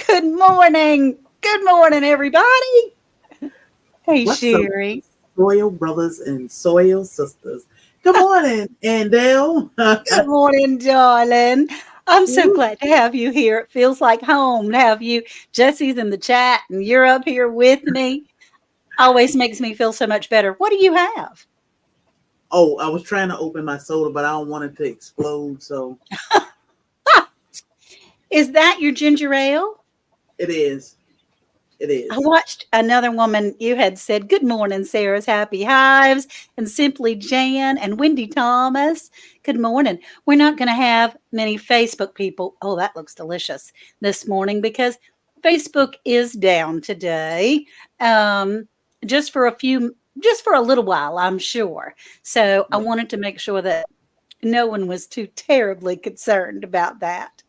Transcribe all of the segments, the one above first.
Good morning. Good morning, everybody. Hey, What's up, Sherry. soil brothers and soil sisters? Good morning, Andell. Good morning, darling. I'm so glad to have you here. It feels like home to have you. Jesse's in the chat and you're up here with me. Always makes me feel so much better. What do you have? Oh, I was trying to open my soda, but I don't want it to explode, so Is that your ginger ale? it is. It I is. watched another woman, you had said, Good morning, Sarah's Happy Hives, and Simply Jan and Wendy Thomas. Good morning. We're not going to have many Facebook people. Oh, that looks delicious this morning because Facebook is down today. Um, just for a few, just for a little while, I'm sure. So I Yeah. wanted to make sure that no one was too terribly concerned about that.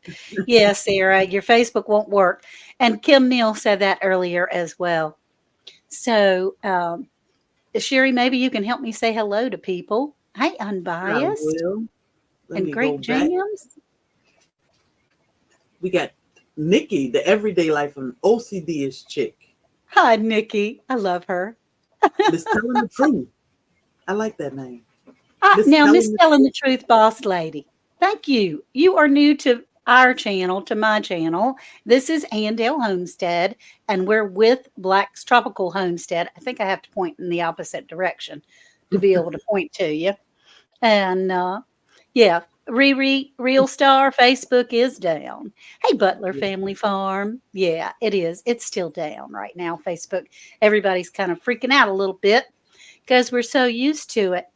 Yes, Sarah, your Facebook won't work. And Kim Neal said that earlier as well. So, Sherry, maybe you can help me say hello to people. Hey, I Unbiased will. Let and me go Great back. Jams. We got Nikki, the everyday life of an OCD-ish chick. Hi, Nikki. I love her. Miss Telling the Truth. I like that name. Miss Now, Miss Telling the Telling the Truth. Truth, Boss Lady, thank you. You are new to our channel, to my channel. This is Andale Homestead, and we're with Black's Tropical Homestead. I think I have to point in the opposite direction to be able to point to you. And yeah, Riri, Real Star, Facebook is down. Hey, Butler Yeah. Family Farm. Yeah, it is. It's still down right now, Facebook. Everybody's kind of freaking out a little bit because we're so used to it.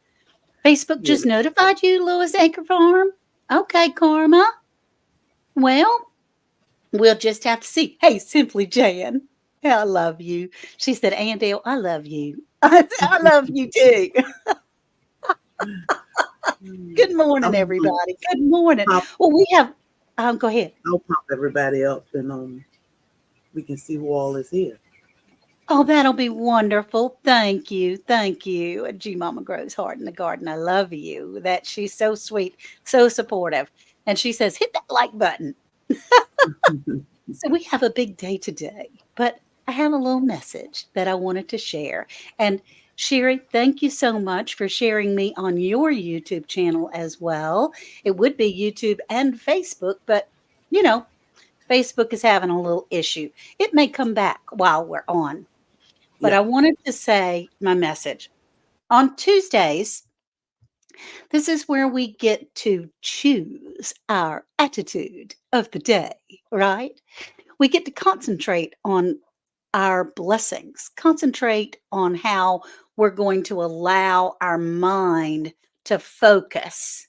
Facebook Yeah. just notified you, Lewis Acre Farm? Okay, Karma. Well, we'll just have to see. Hey, Simply Jan. I love you. She said, Andale, I love you. I love you too. Good morning, I'm gonna everybody. Good morning. pop. Well, we have, go ahead. I'll pop everybody up, and we can see who all is here. Oh, that'll be wonderful. Thank you. Thank you. G Mama grows hard in the garden. I love you. That she's so sweet, so supportive. And she says, hit that like button. So we have a big day today, but I have a little message that I wanted to share. And Sherry, thank you so much for sharing me on your YouTube channel as well. It would be YouTube and Facebook, but you know, Facebook is having a little issue. It may come back while we're on, but Yeah. I wanted to say my message. On Tuesdays, this is where we get to choose our attitude of the day, right? We get to concentrate on our blessings, concentrate on how we're going to allow our mind to focus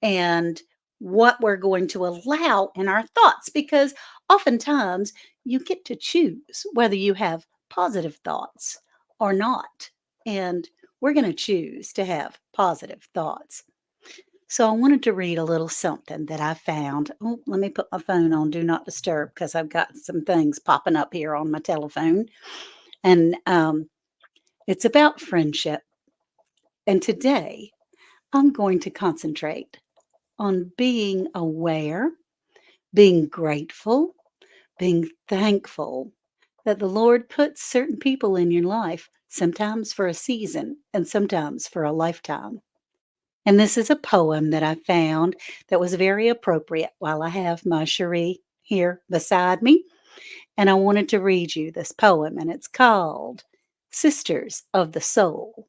and what we're going to allow in our thoughts. Because oftentimes you get to choose whether you have positive thoughts or not. And we're going to choose to have positive thoughts. So I wanted to read a little something that I found. Oh, let me put my phone on do not disturb because I've got some things popping up here on my telephone. And it's about friendship. And today I'm going to concentrate on being aware, being grateful, being thankful that the Lord puts certain people in your life, sometimes for a season and sometimes for a lifetime. And this is a poem that I found that was very appropriate while I have my Cherie here beside me. And I wanted to read you this poem, and it's called Sisters of the Soul.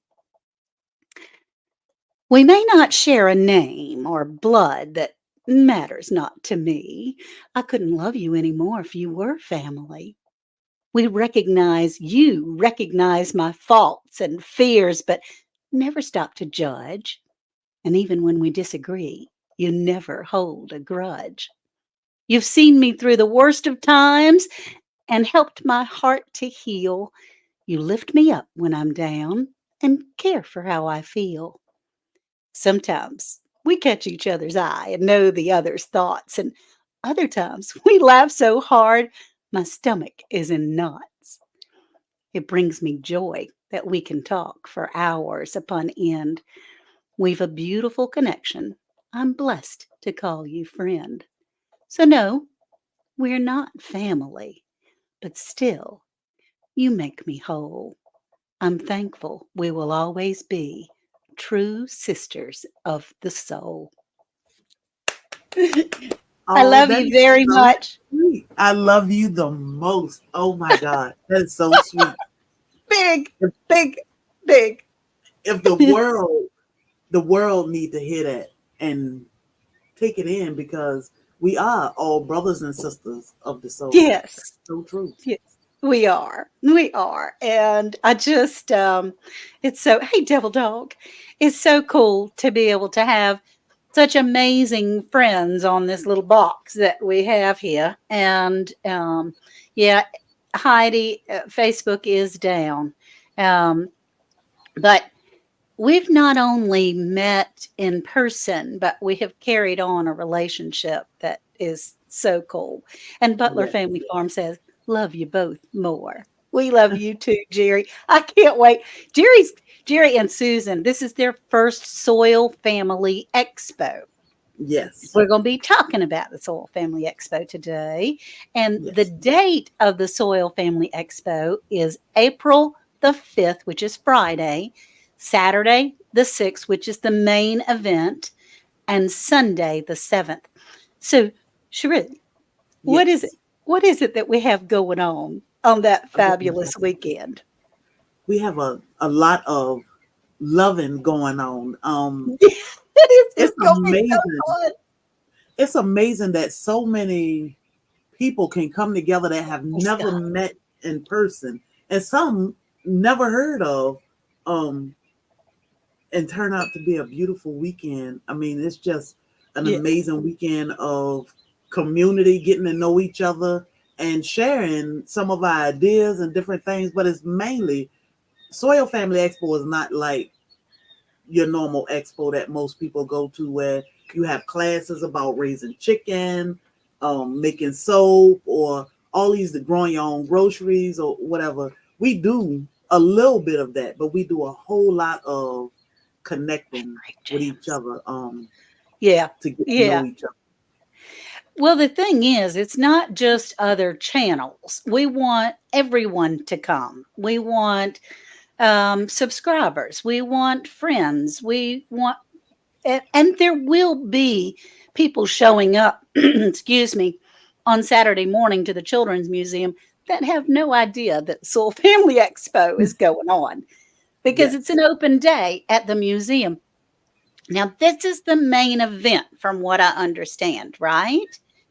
We may not share a name or blood that matters not to me. I couldn't love you any more if you were family. We recognize you, recognize my faults and fears, but never stop to judge. And even when we disagree, you never hold a grudge. You've seen me through the worst of times and helped my heart to heal. You lift me up when I'm down and care for how I feel. Sometimes we catch each other's eye and know the other's thoughts, and other times we laugh so hard my stomach is in knots. It brings me joy that we can talk for hours upon end. We've a beautiful connection. I'm blessed to call you friend. So, no, we're not family. but still, you make me whole. I'm thankful we will always be true sisters of the soul. I Oh, love that you is very so much. sweet. I love you the most. Oh my God. That is so sweet. Big, If, big, big. if the world need to hear that and take it in because we are all brothers and sisters of the soul. Yes. That's so true. Yes, we are. We are. And I just, it's so, hey, Devil Dog, it's so cool to be able to have such amazing friends on this little box that we have here. And yeah, Heidi, Facebook is down. Um, but we've not only met in person, but we have carried on a relationship that is so cool. And Butler Yes. Family Farm says, love you both more. We love you too, Jerry. I can't wait. Jerry and Susan, this is their first Soil Family Expo. Yes. We're going to be talking about the Soil Family Expo today. And the Yes. date of the Soil Family Expo is April the 5th, which is Friday, Saturday the 6th, which is the main event, and Sunday the 7th. So, Shri, what is it? Yes. What is it that we have going on that fabulous weekend? We have a lot of loving going on. It's It's just going to be so amazing. fun. It's amazing that so many people can come together that have Yes, never God. met in person and some never heard of, um, and turn out to be a beautiful weekend. I mean, it's just an Yeah. amazing weekend of community, getting to know each other and sharing some of our ideas and different things. But it's mainly Soil Family Expo is not like your normal expo that most people go to, where you have classes about raising chicken, making soap, or all these growing your own groceries or whatever. We do a little bit of that, but we do a whole lot of connecting Great with each jams. other, Yeah. to get to Yeah. know each other. Well, the thing is, it's not just other channels. We want everyone to come. We want subscribers. We want friends. We want, and there will be people showing up, excuse me, on Saturday morning to the Children's Museum that have no idea that Soul Family Expo is going on because it's Yes, an open day at the museum. Now, this is the main event from what I understand, right?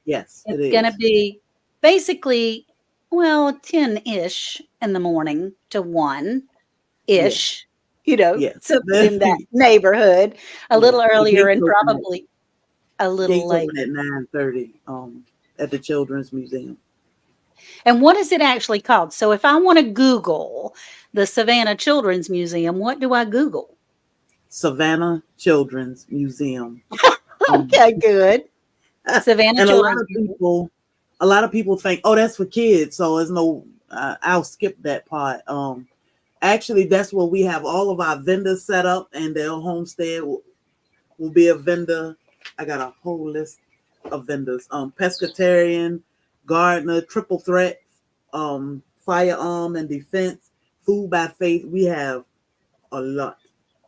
yes, it It's gonna is. be basically, well, 10-ish in the morning to Yes, 1-ish, yes. so in that neighborhood, a Yeah, little the earlier gates and open at probably a little gates open later. at 9:30. At the Children's Museum. And what is it actually called? So if I wanna Google the Savannah Children's Museum, what do I Google? Savannah Children's Museum. Um, Okay, good. Savannah and Children's Museum. a lot of people think, oh, that's for kids, so there's no. I'll skip that part. Actually, that's where we have all of our vendors set up, and their Homestead will be a vendor. I got a whole list of vendors. Pescatarian, gardener, triple threat, firearm and defense, food by faith. We have a lot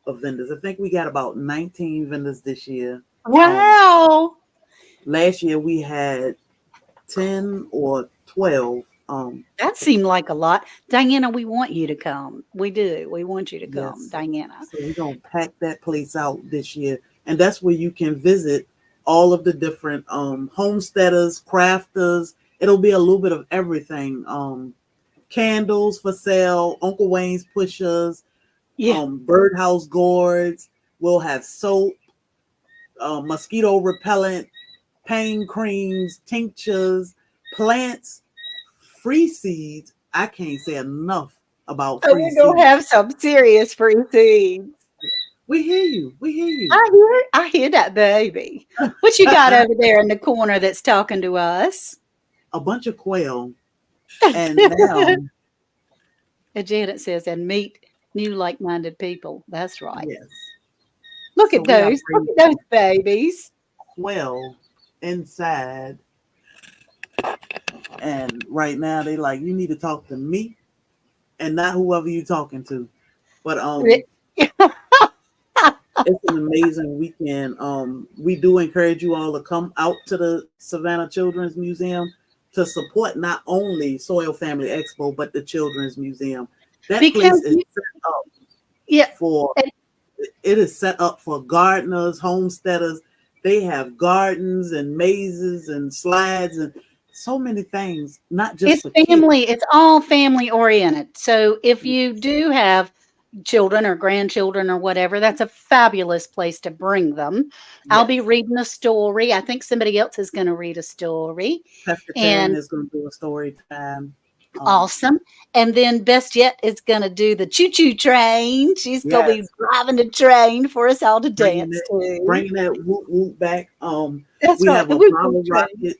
of vendors. I think we got about 19 vendors this year. Um, Wow. Last year we had 10 or 12. That seemed like a lot. Diana, we want you to come. We do. We want you to come, Yes. Diana. So we're going to pack that place out this year. And that's where you can visit all of the different homesteaders, crafters. It'll be a little bit of everything. Candles for sale, Uncle Wayne's pushers, Yeah. birdhouse gourds. We'll have soap, mosquito repellent, pain creams, tinctures, plants, free seeds. I can't say enough about Oh, free we're gonna seeds. have some serious free seeds. We hear you. We hear you. I hear that baby. What you got over there in the corner that's talking to us? A bunch of quail, and now, And Janet says, and meet new like-minded people. That's right. yes. Look So at we got those. Look at those babies. quail inside, And right now they like, you need to talk to me and not whoever you talking to. But it's an amazing weekend. We do encourage you all to come out to the Savannah Children's Museum to support not only Soil Family Expo but the Children's Museum. That place Because is set up yeah, for and it is set up for gardeners, homesteaders. They have gardens and mazes and slides and so many things, not just it's for kids. family, it's all family oriented. So if you do have children or grandchildren or whatever, that's a fabulous place to bring them. I'll be Yes. reading a story. I think somebody else is going to read a story. Pescatarian And is going to do a story time. Um, awesome. And then Best Yet is going to do the choo choo train. She's going to be yes, driving the train for us all to bringing dance that to. bringing that whoop whoop back. That's We right. have The a woo woo bottle train. rocket.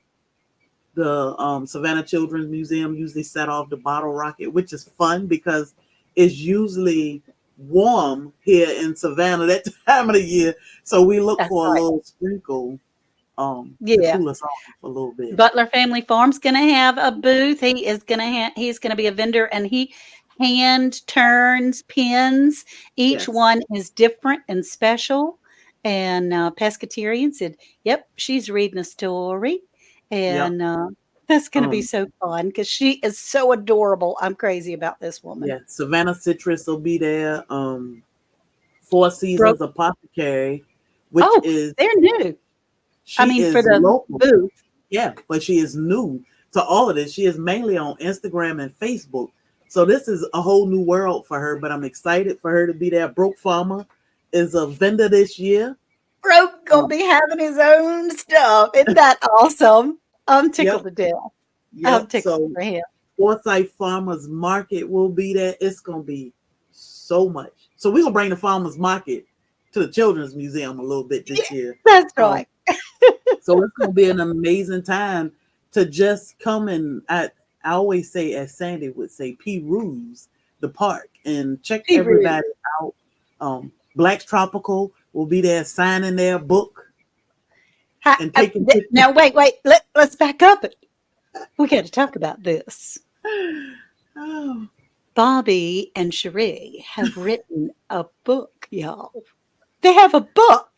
The Savannah Children's Museum usually set off the bottle rocket, which is fun because it's usually warm here in Savannah that time of the year. So we look That's for a right. little sprinkle to Yeah. cool us off a little bit. Butler Family Farm's gonna have a booth. He's gonna be a vendor, and he hand turns pins. Each Yes. one is different and special. And Pescatarian said, "Yep, she's reading a story," Yep. and that's gonna be Um, so fun because she is so adorable. I'm crazy about this woman. yeah. Savannah Citrus will be there. Four Broke. Seasons Apothecary, which Oh, is they're new. I she mean, for is the local. booth. Yeah, but she is new to all of this. She is mainly on Instagram and Facebook. So this is a whole new world for her, but I'm excited for her to be there. Broke Farmer is a vendor this year. Broke gonna Um, be having his own stuff. Isn't that awesome? I'm tickled yep, to death. I'm yep. tickled So for him. Forsyth Farmers Market will be there. It's gonna be so much. So we're gonna bring the farmers market to the Children's Museum a little bit Yeah, this year. that's Um, right. so it's gonna be an amazing time to just come and I always say, as Sandy would say, peruse the park and check He rude. everybody out. Black's Tropical will be there signing their book and taking pictures. Now, wait. Let's back up it. We got to talk about this. Oh, Bobby and Cherie have written a book, y'all. They have a book.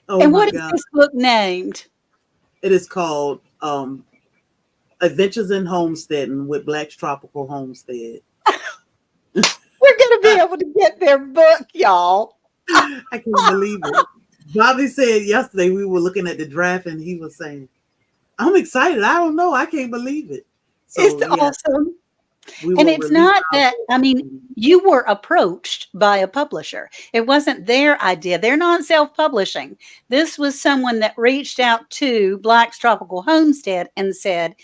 oh And my what is God. this book named? It is called Adventures in Homesteading with Black's Tropical Homestead. We're going to be able to get their book, y'all. I can't believe it. Bobby said yesterday we were looking at the draft and he was saying, I'm excited. I don't know. I can't believe it. So It's yeah, awesome. we And will it's release not our that, I mean, book. you were approached by a publisher. It wasn't their idea. They're not self publishing. This was someone that reached out to Black's Tropical Homestead and said,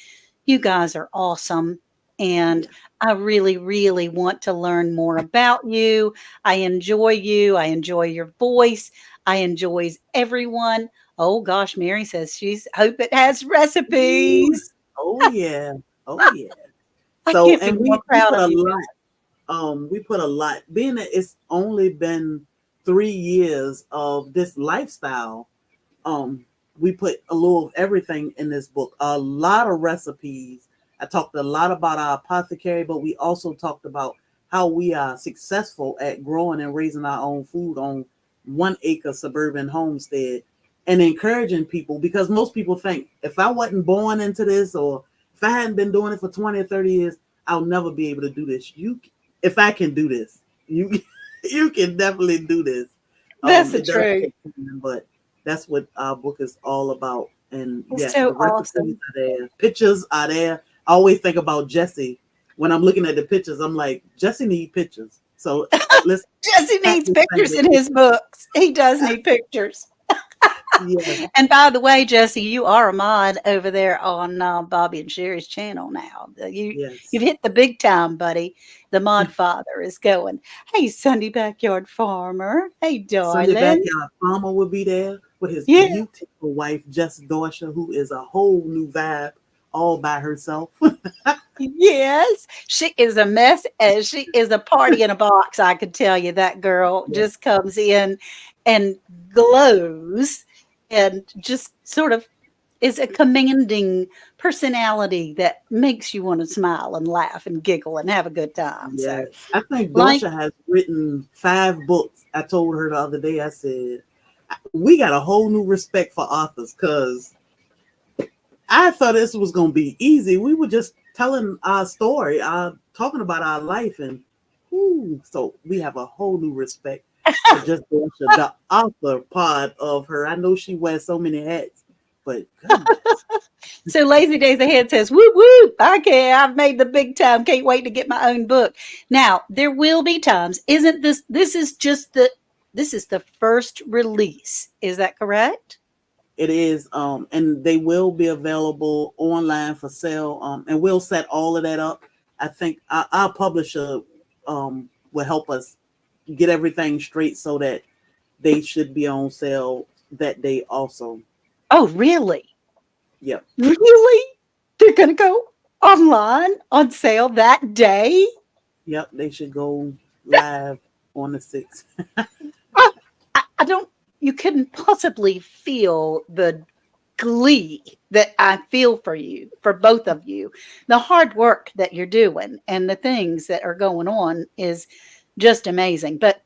"You guys are awesome. And Yeah. I really, really want to learn more about you. I enjoy you. I enjoy your voice. I enjoy everyone." Oh gosh, Mary says she's hope it has Ooh, recipes. oh yeah. Oh yeah. I So can't be and more we proud put of a you lot guys. we put a lot being that it's only been 3 years of this lifestyle. um we put a little of everything in this book, a lot of recipes. I talked a lot about our apothecary, but we also talked about how we are successful at growing and raising our own food on 1 acre suburban homestead, and encouraging people, because most people think if I wasn't born into this, or if I hadn't been doing it for 20 or 30 years, I'll never be able to do this. If I can do this, you you can definitely do this. That's the It does truth. take time, but that's what our book is all about. And It's yes, so the recipes awesome. are there, pictures are there. I always think about Jesse when I'm looking at the pictures. I'm like, Jesse need pictures. So let's Jesse have needs this thing pictures with in his pictures. books. He does need pictures. Yes, And by the way, Jesse, you are a mod over there on Bobby and Sherry's channel now. yes. You've hit the big time, buddy. The mod father is going, "Hey, Sunday backyard farmer. Hey, Sunday darling. Backyard Farmer will be there with his Yeah, beautiful wife, Jess Dorsha, who is a whole new vibe all by herself. yes. She is a mess, and she is a party in a box. I can tell you that girl Yes. just comes in and glows and just sort of is a commanding personality that makes you want to smile and laugh and giggle and have a good time. So, Yes. I think like, Dosha has written 5 books. I told her the other day, I said, we got a whole new respect for authors because I thought this was going to be easy. We were just telling our story, talking about our life. And so we have a whole new respect for just Dosha, the author part of her. I know she wears so many hats, but goodness. so Lazy Days Ahead says, whoop, whoop, okay, I've made the big time. Can't wait to get my own book. Now, there will be times, isn't this is the first release. Is that correct? It is, and they will be available online for sale. And we'll set all of that up. I think our publisher will help us get everything straight so that they should be on sale that day also. Oh, really? Yep, Really? They're going to go online on sale that day? yep, they should go live on the 6th. I don't, you couldn't possibly feel the glee that I feel for you, for both of you. The hard work that you're doing and the things that are going on is just amazing. But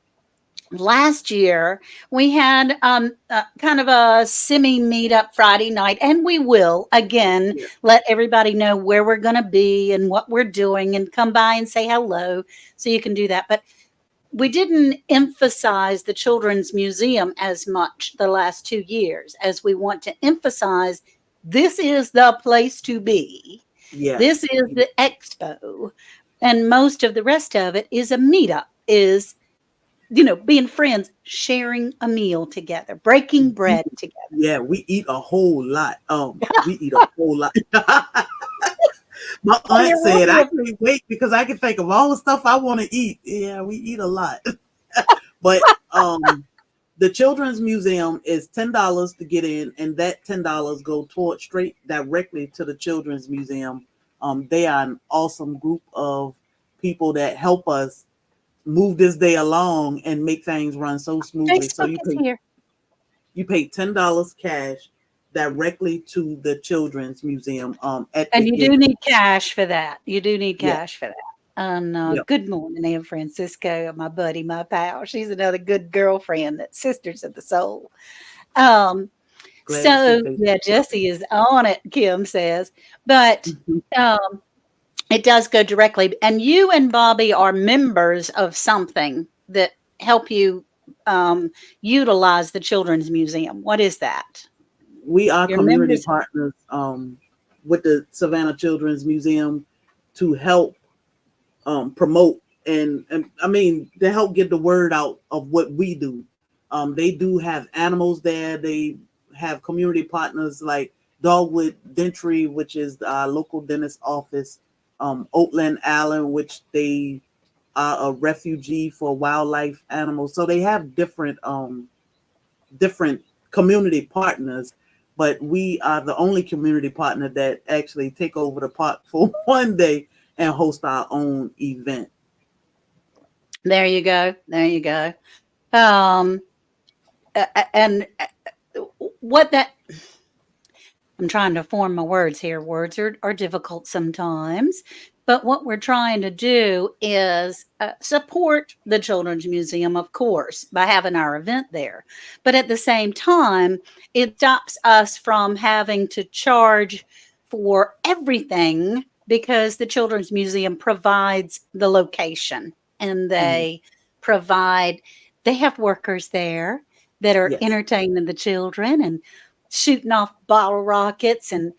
last year we had kind of a semi meetup Friday night, and we will again Yeah. let everybody know where we're going to be and what we're doing and come by and say hello, so you can do that. But we didn't emphasize the Children's Museum as much the last 2 years as we want to emphasize this is the place to be. This Yes. is the expo. And most of the rest of it is a meetup, is, being friends, sharing a meal together, breaking bread together. Yeah, we eat a whole lot. We eat a whole lot. My Oh, aunt there will said, be I a can't wait because I can think of all the stuff I want to eat. Yeah, we eat a lot. But the Children's Museum is $10 to get in, and that $10 go toward straight directly to the Children's Museum. They are an awesome group of people that help us move this day along and make things run so smoothly. So Facebook is here. you pay $10 cash directly to the Children's Museum at And the you do gate. need cash for that. You do need Yeah, cash for that. And yeah. good morning, Ann Francisco, my buddy, my pal. She's another good girlfriend that's sisters of the soul. Um, Glad to see so faces. yeah, Jesse is on it, Kim says. But Mhm. um, it does go directly. And you and Bobby are members of something that help you utilize the Children's Museum. What is that? We are You're community members. partners with the Savannah Children's Museum to help promote and I mean to help get the word out of what we do. They do have animals there. They have community partners like Dogwood Dentry, which is our local dentist office, Oakland Allen, which they are a refugee for wildlife animals. So they have different community partners, but we are the only community partner that actually take over the park for one day and host our own event. There you go. There you go. Um, and what that I'm trying to form my words here. Words are difficult sometimes. But what we're trying to do is support the Children's Museum, of course, by having our event there. But at the same time, it stops us from having to charge for everything because the Children's Museum provides the location, and Mhm. provide, they have workers there that are Yes. entertaining the children and shooting off bottle rockets and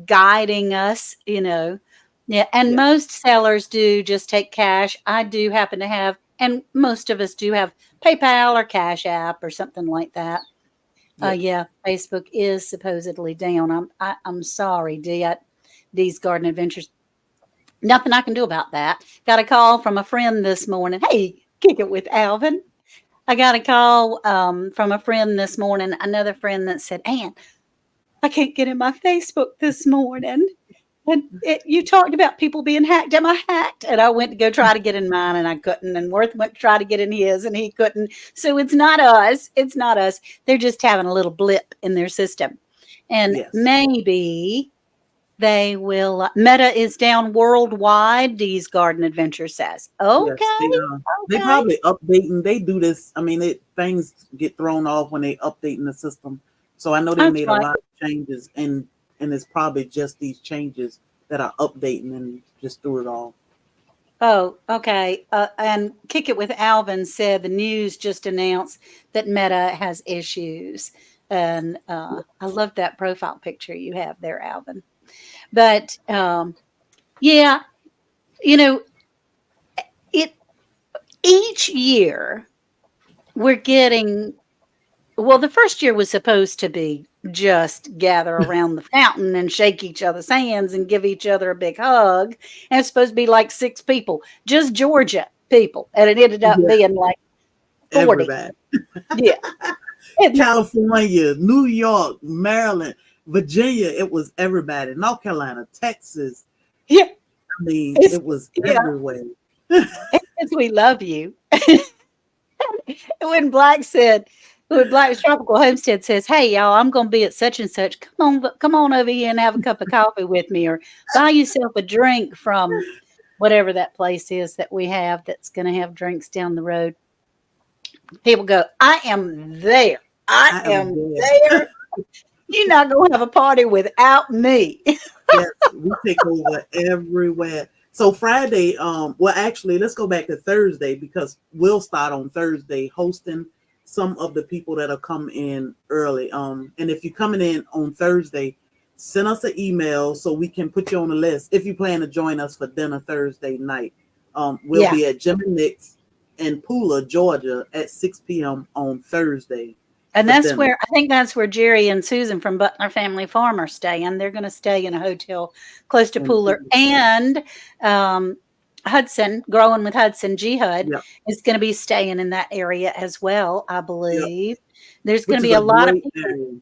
guiding us, Yeah, and Yeah. most sellers do just take cash. I do happen to have, and most of us do have PayPal or Cash App or something like that. Yeah. Yeah, Facebook is supposedly down. I'm sorry, D's Garden Adventures. Nothing I can do about that. Got a call from a friend this morning. Hey, kick it with Alvin. I got a call from a friend this morning, another friend that said, Ann, I can't get in my Facebook this morning. And you talked about people being hacked. Am I hacked? And I went to go try to get in mine and I couldn't. And Worth went to try to get in his and he couldn't. So it's not us. It's not us. They're just having a little blip in their system. And Yes. maybe they will. Meta is down worldwide, Dee's Garden Adventure says. Yes, Okay. they Okay. probably updating. They do this. I mean, things get thrown off when they updating the system. So I know they That's made a right. lot of changes, and it's probably just these changes that are updating and just threw it off. Oh, okay. And Kick It with Alvin said the news just announced that Meta has issues. And I love that profile picture you have there, Alvin. But yeah, you know, it each year we're getting, well, the first year was supposed to be just gather around the fountain and shake each other's hands and give each other a big hug. And it's supposed to be like 6 people, just Georgia people. And it ended up Yeah, being like 40. everybody. Yeah. And California, New York, Maryland, Virginia. It was everybody. North Carolina, Texas. yeah, I mean, it's it was yeah, everywhere. it's we love you. when Black said, when Black's Tropical Homestead says, "Hey y'all, I'm gonna be at such and such. Come on over here and have a cup of coffee with me, or buy yourself a drink from whatever that place is that we have that's gonna have drinks down the road." People go, "I am there. I I am am there. there. You're not gonna have a party without me." Yes, we take over everywhere. So Friday, well, actually, let's go back to Thursday because we'll start on Thursday hosting some of the people that'll come in early. And if you're coming in on Thursday, send us an email so we can put you on the list if you plan to join us for dinner Thursday night. We'll Yeah. be at Jim and Nick's in Pooler, Georgia at 6 p.m. on Thursday And for that's dinner. where I think that's where Jerry and Susan from Butler Family Farm are staying. They're going to stay in a hotel close to And Pooler. And um, Hudson, Growing with Hudson, Hud, yeah, is going to be staying in that area as well, I yeah, believe. There's going which to is be a a lot of great people. area.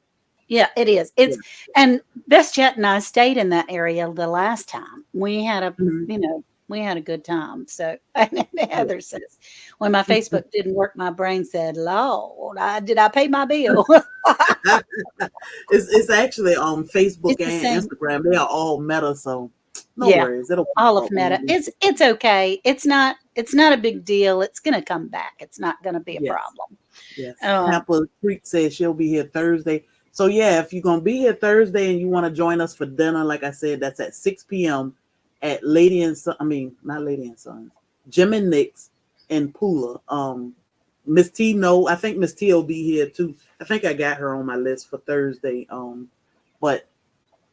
Yeah, it is. Yeah. And Best Jet and I stayed in that area the last time. We had a, Mhm. we had a good time. So, and Yeah. Heather says, when my Facebook didn't work, my brain said, "Lord, did I pay my bill?" It's actually on Facebook It's the and same. Instagram. They are all Meta, so no Yeah, worries. It'll pop all of up when Meta. you. It's okay. It's not a big deal. It's gonna come back. It's not gonna be a Yes, problem. yes. Um, Pamela Creek says she'll be here Thursday. So yeah, if you're gonna be here Thursday and you want to join us for dinner, like I said, that's at 6 p.m. at Lady and Son. I mean, not Lady and Sons. Jim and Nick's in Pooler. Miss T, no, I think Miss T will be here too. I think I got her on my list for Thursday. But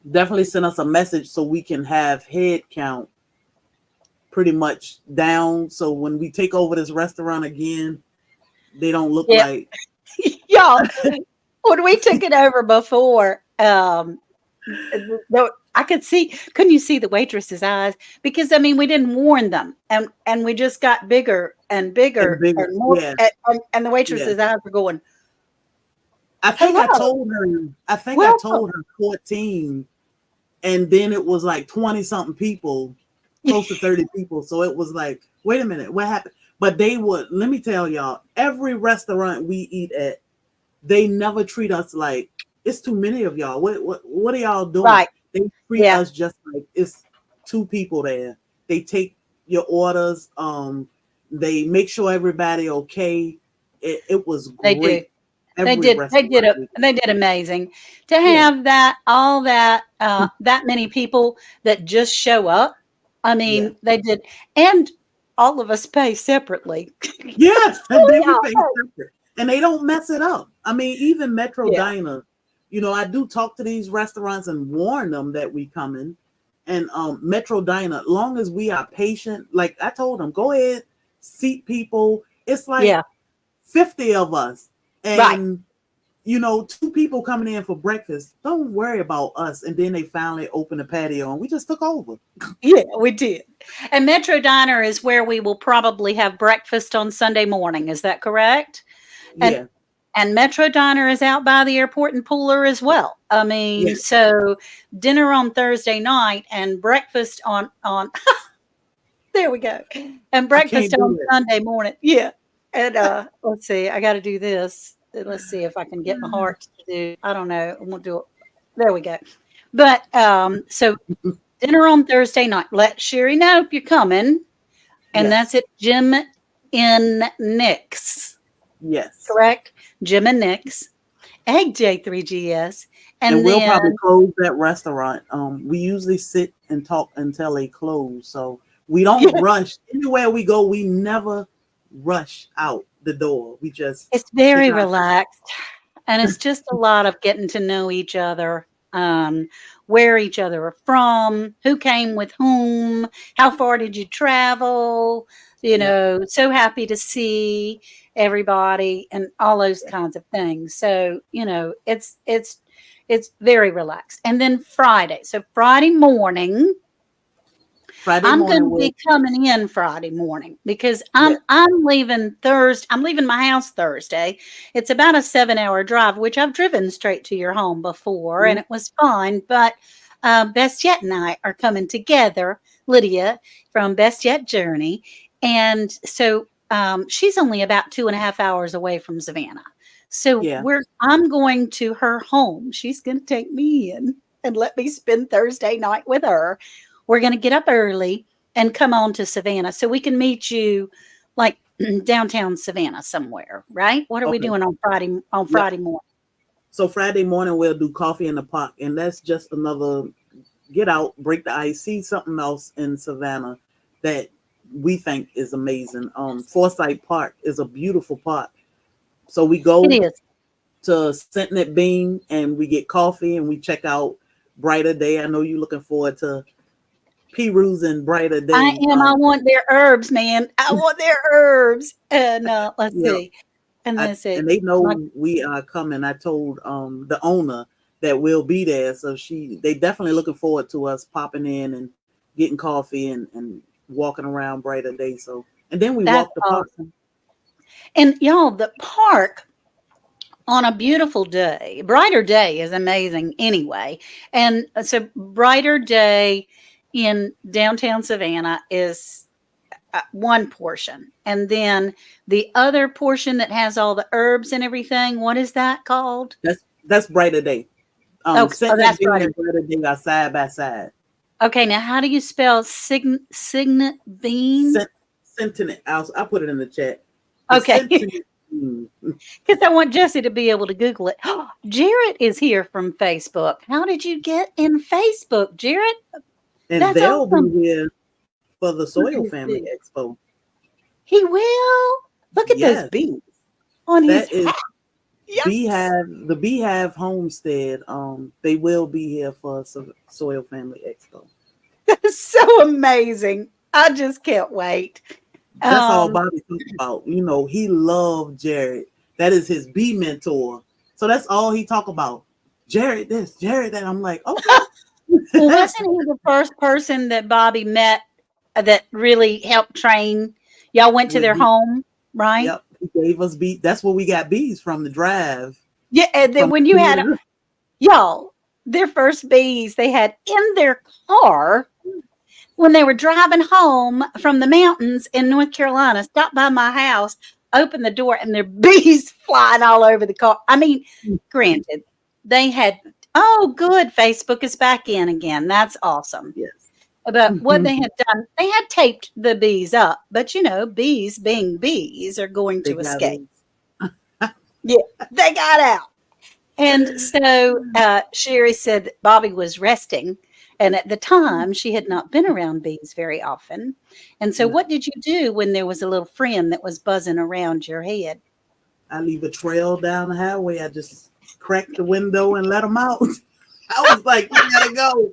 definitely send us a message so we can have head count pretty much down. So when we take over this restaurant again, they don't look yeah, like y'all. When we took it over before, I could see. Couldn't you see the waitress's eyes? Because I mean, we didn't warn them, and we just got bigger and and bigger bigger. and more, Yeah, and the yeah. waitress's eyes were going, I think I "Hello, told her. I think I welcome." told her 14, and then it was like 20 something people, close to 30 people. So it was like, wait a minute, what happened? But they would. Let me tell y'all, every restaurant we eat at, they never treat us like it's too many of y'all. What are y'all doing? Right? They treat Yeah, us just like it's two people there. They take your orders. They make sure everybody okay. It was they do. great. Every restaurant. They did amazing to Yeah. have that all that that many people that just show up. I Yeah. mean, they did, and all of us pay separately. Yeah. And then we Yeah, pay separate. And they don't mess it up. I mean, even Metro yeah, Diner, I do talk to these restaurants and warn them that we coming. And Metro Diner, long as we are patient, like I told them, go ahead, seat people. It's like yeah, 50 of us. right. And two people coming in for breakfast. Don't worry about us. And then they finally opened the patio and we just took over. Yeah, we did. And Metro Diner is where we will probably have breakfast on Sunday morning. Is that correct? And Yeah. and Metro Diner is out by the airport in Pooler as well. I mean, Yeah. so dinner on Thursday night and breakfast on there we go. And I breakfast can't on do that. Sunday morning. Yeah. And let's see. I got to do this. Let's see if I can get my heart to do. I don't know. I'm gonna do it. There we go. But so dinner on Thursday night. Let Sherry know if you're coming. And that's Yes. at Jim in Nick's, Yes. correct? Jim and Nick's, Egg J3GS. And And we'll probably then, close that restaurant. We usually sit and talk until they close. So we don't yeah, rush. Anywhere we go, we never rush out the door. We just it's take very our relaxed. And it's just a lot of getting to know each other, where each other are from, who came with whom, how far did you travel, yep. so happy to see everybody and all those kinds of things. So, it's very relaxed. And then Friday. So Friday morning, Friday I'm going morning to we'll be coming in Friday morning because yeah. I'm leaving Thursday. I'm leaving my house Thursday. It's about a 7-hour drive, which I've driven straight to your home before, and Mhm. it was fine. But Best Yet and I are coming together, Lydia from Best Yet Journey, and so she's only about 2.5 hours away from Savannah. So Yeah. I'm going to her home. She's going to take me in and let me spend Thursday night with her. We're going to get up early and come on to Savannah so we can meet you like downtown Savannah somewhere, right? What are we Okay. doing on Yep. Friday morning? So Friday morning we'll do coffee in the park, and that's just another get out, break the ice, see something else in Savannah that we think is amazing. Forsyth Park is a beautiful park. So we It go is. to Sentinel Bean and we get coffee and we check out Brighter Day. I know you're looking forward to perusing Brighter I Day. am. I want their herbs, man. I want their herbs. And let's Yeah, see. And let's see. and they Like, know we are coming. I told the owner that we'll be there, so they definitely looking forward to us popping in and getting coffee and walking around Brighter Day. So and then we that's walk the park. awesome. And y'all, the park on a beautiful day, brighter day is amazing anyway. And so, brighter day in downtown Savannah is one portion. And then the other portion that has all the herbs and everything, what is that called? That's Brighter Day. Oh, oh Sentinel that's Bean brighter. and Brighter Day are side by side. Okay, now how do you spell signet bean? Sentinel. I'll put it in the chat. The Okay, Sentinel Bean. because I want Jesse to be able to Google it. Jarrett is here from Facebook. How did you get in Facebook, Jarrett? And That's they'll awesome. be here for the Look Soil at his Family bean. Expo. He will. Look at those Yes, beans on his that is hat. Yikes. the Beehive Homestead. They will be here for Soil Family Expo. That's so amazing. I just can't wait. That's all Um, Bobby talks about. You know, he loved Jared. That is his bee mentor. So that's all he talk about. Jared this, Jared that. I'm like, okay. well, wasn't he the first person that Bobby met that really helped train? Y'all went to With their bee, home, right? yep, he gave us bee. That's where we got bees from the drive. Yeah, and then From when you had y'all, their first bees they had in their car when they were driving home from the mountains in North Carolina, stopped by my house, opened the door, and there bees flying all over the car. I mean, granted, they had, oh, good, Facebook is back in again. That's awesome. yes. But what they had done, they had taped the bees up, but bees being bees are going They to got escape. us. Yeah, they got out. And so Sherry said that Bobby was resting. And at the time, she had not been around bees very often. And so, what No. did you do when there was a little friend that was buzzing around your head? I leave a trail down the highway. I just crack the window and let them out. I was like, you gotta go.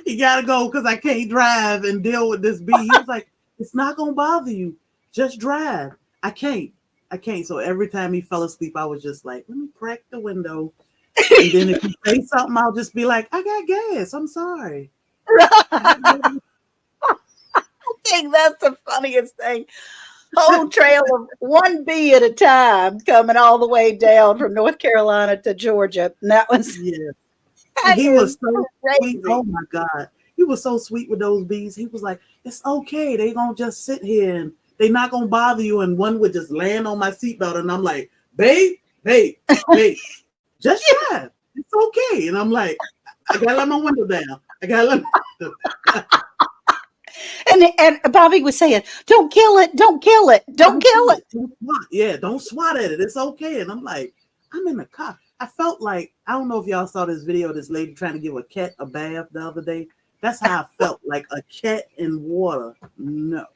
You gotta go because I can't drive and deal with this bee. He was like, it's not gonna bother you. Just drive. I can't. I can't. So every time he fell asleep, I was just like, let me crack the window. And then if he say something, I'll just be like, I got gas. I'm sorry. I think that's the funniest thing. Whole trail of one bee at a time coming all the way down from North Carolina to Georgia. And Yeah. And that he is was so sweet. crazy. Oh my God. He was so sweet with those bees. He was like, it's okay. They gonna just sit here and they not gonna bother you. And one would just land on my seatbelt. And I'm like, babe, just drive. It's okay. And I'm like, I gotta let my window down. I gotta let my window down. And Bobby was saying, "Don't kill it! Don't kill it! Don't kill it!" Don't swat. Yeah, don't swat at it. It's okay. And I'm like, I'm in the car. I felt like, I don't know if y'all saw this video of this lady trying to give a cat a bath the other day. That's how I felt, like a cat in water. No.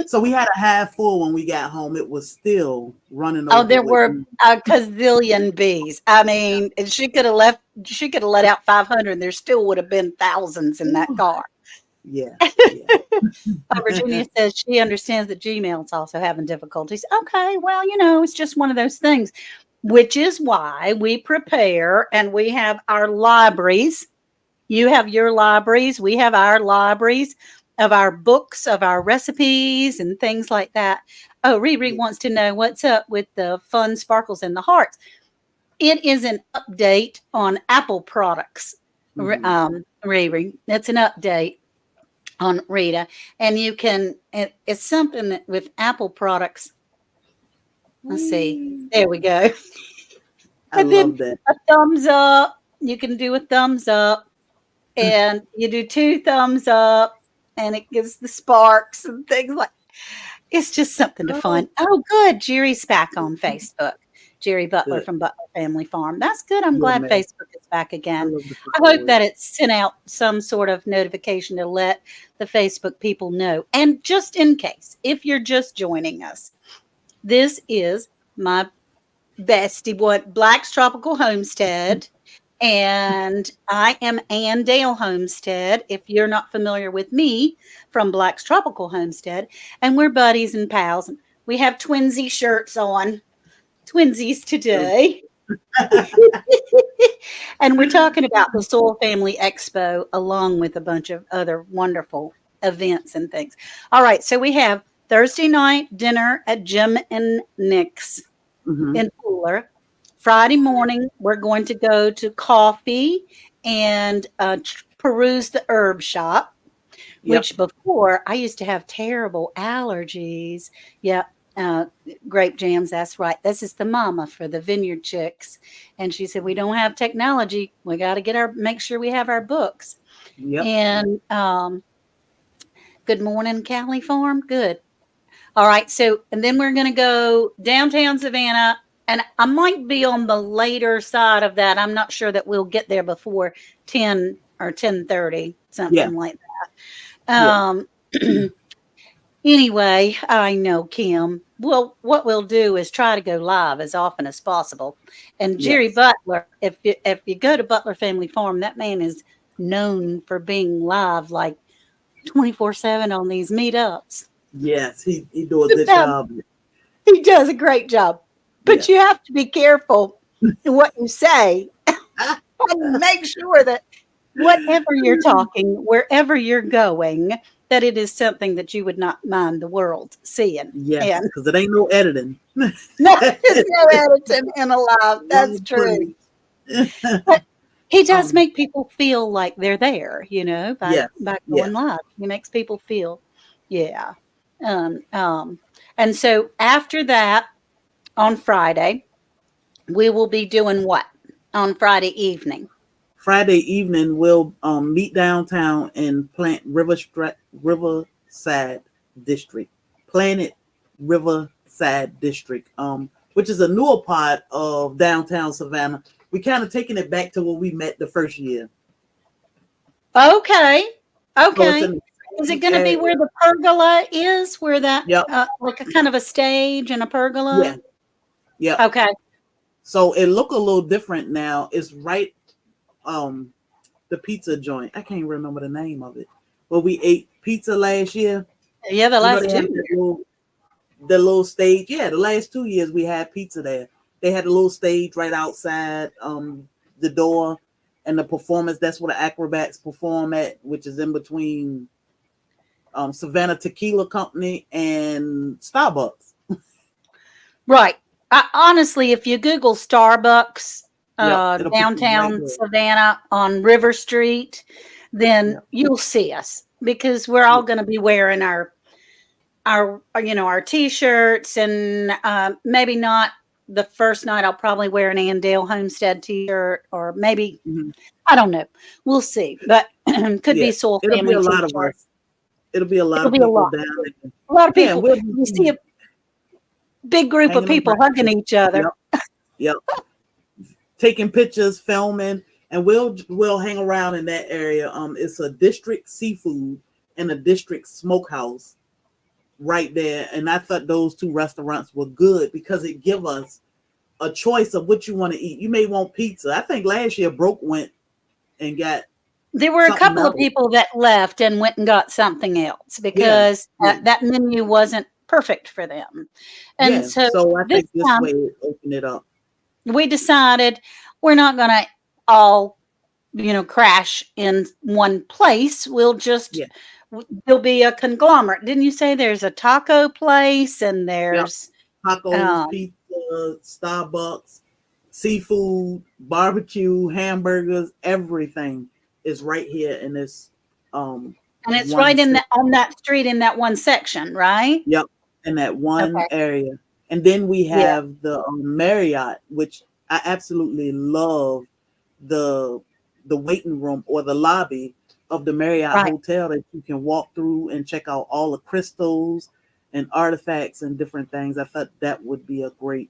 So we had a half full when we got home. It was still running over. Oh, there were a gazillion bees. I mean, she could have left. She could have let out 500. There still would have been thousands in that car. Yeah. Virginia says she understands that Gmail's also having difficulties. Okay, well, it's just one of those things, which is why we prepare and we have our libraries. You have your libraries. We have our libraries of our books, of our recipes and things like that. Oh, Riri wants to know what's up with the fun sparkles and the hearts. It is an update on Apple products. Riri, it's an update on Rita, and you can. It's something that with Apple products. Let's see. There we go. I love that. A thumbs up. You can do a thumbs up, and you do 2 thumbs up, and it gives the sparks and things like. It's just something to fun. Oh, good. Jerry's back on Facebook. Jerry Butler from Butler Family Farm. That's good. I'm glad Facebook is back again. I hope that it sent out some sort of notification to let the Facebook people know. And just in case, if you're just joining us, this is my bestie, Black's Tropical Homestead. And I am Ann Dale Homestead, if you're not familiar with me from Black's Tropical Homestead. And we're buddies and pals. We have twinsy shirts on. Twinsies today. And we're talking about the Soul Family Expo along with a bunch of other wonderful events and things. All right, so we have Thursday night dinner at Jim and Nick's in Pooler. Friday morning, we're going to go to coffee and peruse the herb shop, which before I used to have terrible allergies. Yeah. Grape jams, that's right. This is the mama for the Vineyard Chicks. And she said, we don't have technology. We got to make sure we have our books. And good morning, Cali Farm. Good. All right. So, and then we're going to go downtown Savannah. And I might be on the later side of that. I'm not sure that we'll get there before 10 or 10:30, something like that. Anyway, I know, Kim. Well, what we'll do is try to go live as often as possible. And Jerry Butler, if you go to Butler Family Farm, that man is known for being live like 24/7 on these meetups. Yes, he does a good job. He does a great job. But you have to be careful what you say and make sure that whatever you're talking, wherever you're going, that it is something that you would not mind the world seeing. Yes, because it ain't no editing. No, there's no editing in a live. That's true. But he does make people feel like they're there, by going live. He makes people feel, And so after that, on Friday, we will be doing what on Friday evening? Friday evening, we'll meet downtown and plant Riverside District. Planet Riverside District, which is a newer part of downtown Savannah. We kind of taking it back to where we met the first year. Okay. Is it going to be where the pergola is? Where that, like a kind of a stage and a pergola? Yeah. Okay. So it look a little different now. It's right, the pizza joint. I can't remember the name of it. But we ate pizza last year. Yeah, the last 2 years. The little stage. Yeah, the last 2 years we had pizza there. They had a little stage right outside the door, and the performance. That's where the acrobats perform at, which is in between Savannah Tequila Company and Starbucks. Right. Honestly, if you Google Starbucks downtown Savannah on River Street, then you'll see us, because we're all going to be wearing our T-shirts, and maybe not the first night I'll probably wear an Andale Homestead t-shirt, or maybe, Mhm. I don't know. We'll see. But could Yeah, be Soul it'll be Family a lot of t-shirt. us. It'll be a lot It'll of be a people lot. down there. A lot of Yeah, and people. we'll be You see a big group of hanging people around. hugging each other. Yep, yep. Taking pictures, filming, and we'll hang around in that area. It's a district seafood and a district smokehouse right there, and I thought those two restaurants were good because it give us a choice of what you want to eat. You may want pizza. I think last year Broke went and got There were a something couple of else. people that left and went and got something else Yeah, because yeah, that menu wasn't perfect for them. And yeah. so So I this think this time way it open it up. we decided we're not going to all, crash in one place. We'll just, Yeah, there'll be a conglomerate. Didn't you say there's a taco place and yep. there's, Tacos, um, pizza, Starbucks, seafood, barbecue, hamburgers, everything is right here in this and it's one right in city. that, on that street in that one section, right? Yep, in that one Okay. area. And then we Yeah. have the Marriott, which I absolutely love the the waiting room or the lobby of the Marriott Right. Hotel that you can walk through and check out all the crystals and artifacts and different things. I thought that would be a great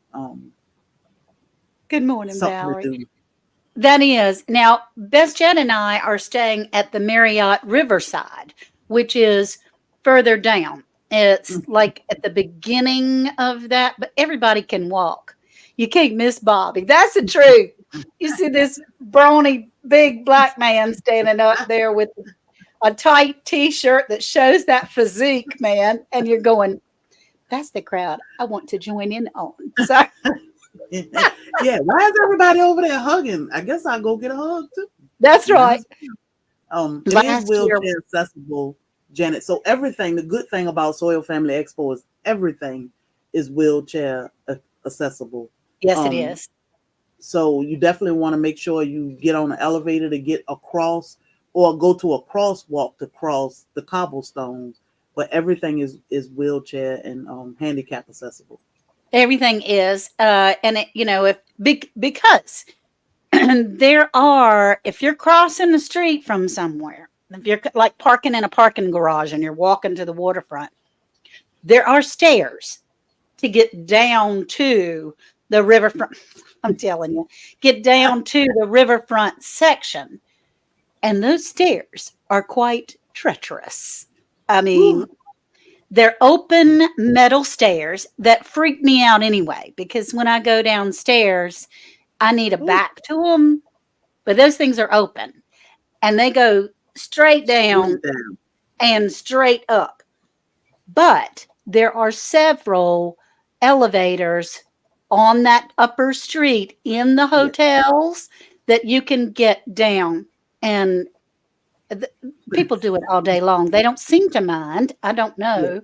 Good morning, something to Valerie. do. That is. Now, Best Jet and I are staying at the Marriott Riverside, which is further down. It's like at the beginning of that, but everybody can walk. You can't miss Bobby. That's the truth. You see this brawny, big black man standing up there with a tight t shirt that shows that physique, man. And you're going, that's the crowd I want to join in on. So, Yeah, why is everybody over there hugging? I guess I'll go get a hug too. that's Might right. as it is Last year, wheelchair accessible, Janet. So everything, the good thing about Soil Family Expo is everything is wheelchair accessible. yes, it Um, is. so you definitely want to make sure you get on the elevator to get across, or go to a crosswalk to cross the cobblestones. But everything is wheelchair and handicap accessible. Everything is, and it, if because there are, if you're crossing the street from somewhere, if you're like parking in a parking garage and you're walking to the waterfront, there are stairs to get down to the riverfront. I'm telling you, get down to the riverfront section, and those stairs are quite treacherous. I Whew. mean, they're open metal stairs that freak me out anyway, because when I go downstairs, I need a Whew. back to them, but those things are open and they go straight down Straight down. and straight up. But there are several elevators on that upper street in the Yeah. hotels that you can get down, and th- people do it all day long. They don't seem to mind. I don't Yeah. know,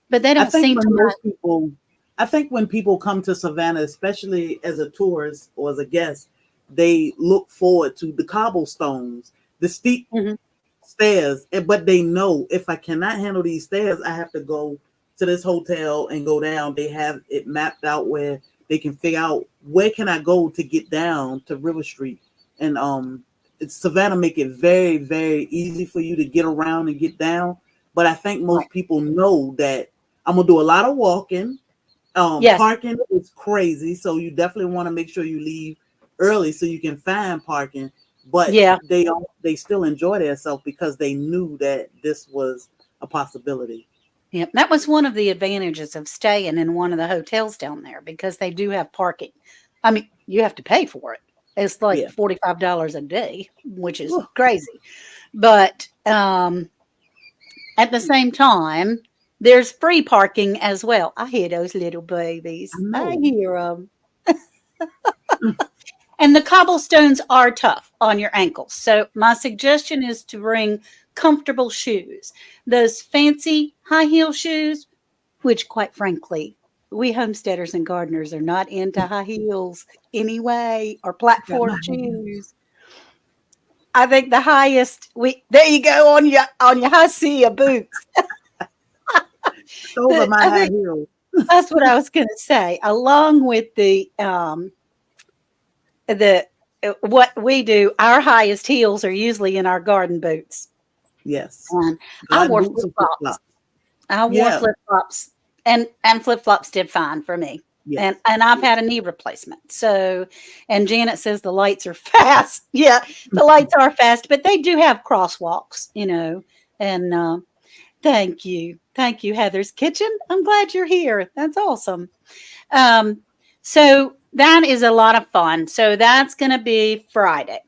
but they I don't think seem to when mind. most people, I think when people come to Savannah, especially as a tourist or as a guest, they look forward to the cobblestones, the steep Mhm. stairs. But they know if I cannot handle these stairs, I have to go to this hotel and go down. They have it mapped out where they can figure out where can I go to get down to River Street. And it's Savannah make it very, very easy for you to get around and get down. But I think Right. most people know that I'm gonna do a lot of walking. Yes. Parking is crazy, so you definitely want to make sure you leave early so you can find parking. But Yeah. they still enjoy themselves because they knew that this was a possibility. Yep. That was one of the advantages of staying in one of the hotels down there, because they do have parking. I mean, you have to pay for it. It's like Yeah. $45 a day, which is Whew. crazy. But at the same time, there's free parking as well. I hear those little I babies. I know. hear them. And the cobblestones are tough on your ankles. So my suggestion is to bring comfortable shoes. Those fancy high heel shoes, which quite frankly, we homesteaders and gardeners are not into high heels anyway, or Got my platform shoes. I think the highest we there you go on your high Sia boots. those are my I high think heels. That's what I was going to say. Along with the what we do, our highest heels are usually in our garden boots. Yes. And I God wore boots flip and flip flops. flops. I wore Yeah. flip flops, and flip flops did fine for me. And Yes. I've Yes. had a knee replacement. So, and Janet says the lights are fast. Yeah, the lights are fast, but they do have crosswalks, you know. And thank you, Heather's Kitchen. I'm glad you're here. That's awesome. Um, so that is a lot of fun. So that's going to be Friday.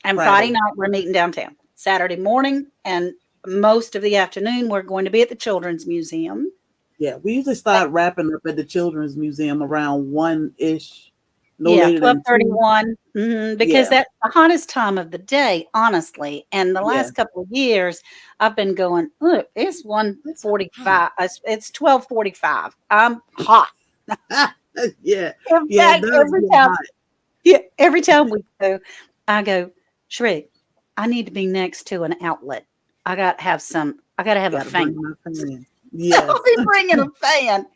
And Friday Friday. night, we're meeting downtown. Saturday morning and most of the afternoon, we're going to be at the Children's Museum. Yeah. We usually start wrapping up at the Children's Museum around 1-ish, no Yeah, later than 2. 12:31. Because Yeah. that's the hottest time of the day, honestly. And the Yeah. last couple of years, I've been going, look, it's It's hot. 1:45. It's 12:45. I'm hot. Yeah. In Yeah. It fact, does every get time, hot. yeah, every time we go, I go, Shrek, I need to be next to an outlet. I got to have a Got to fan. bring my fan. I'll Yes. be bringing a fan.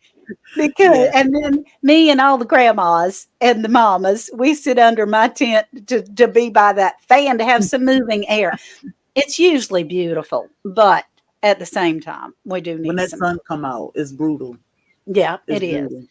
Because Yeah. and then me and all the grandmas and the mamas, we sit under my tent to be by that fan to have some moving air. It's usually beautiful, but at the same time, we do When need that some. sun come out, it's brutal. Yeah, It's it is. brutal.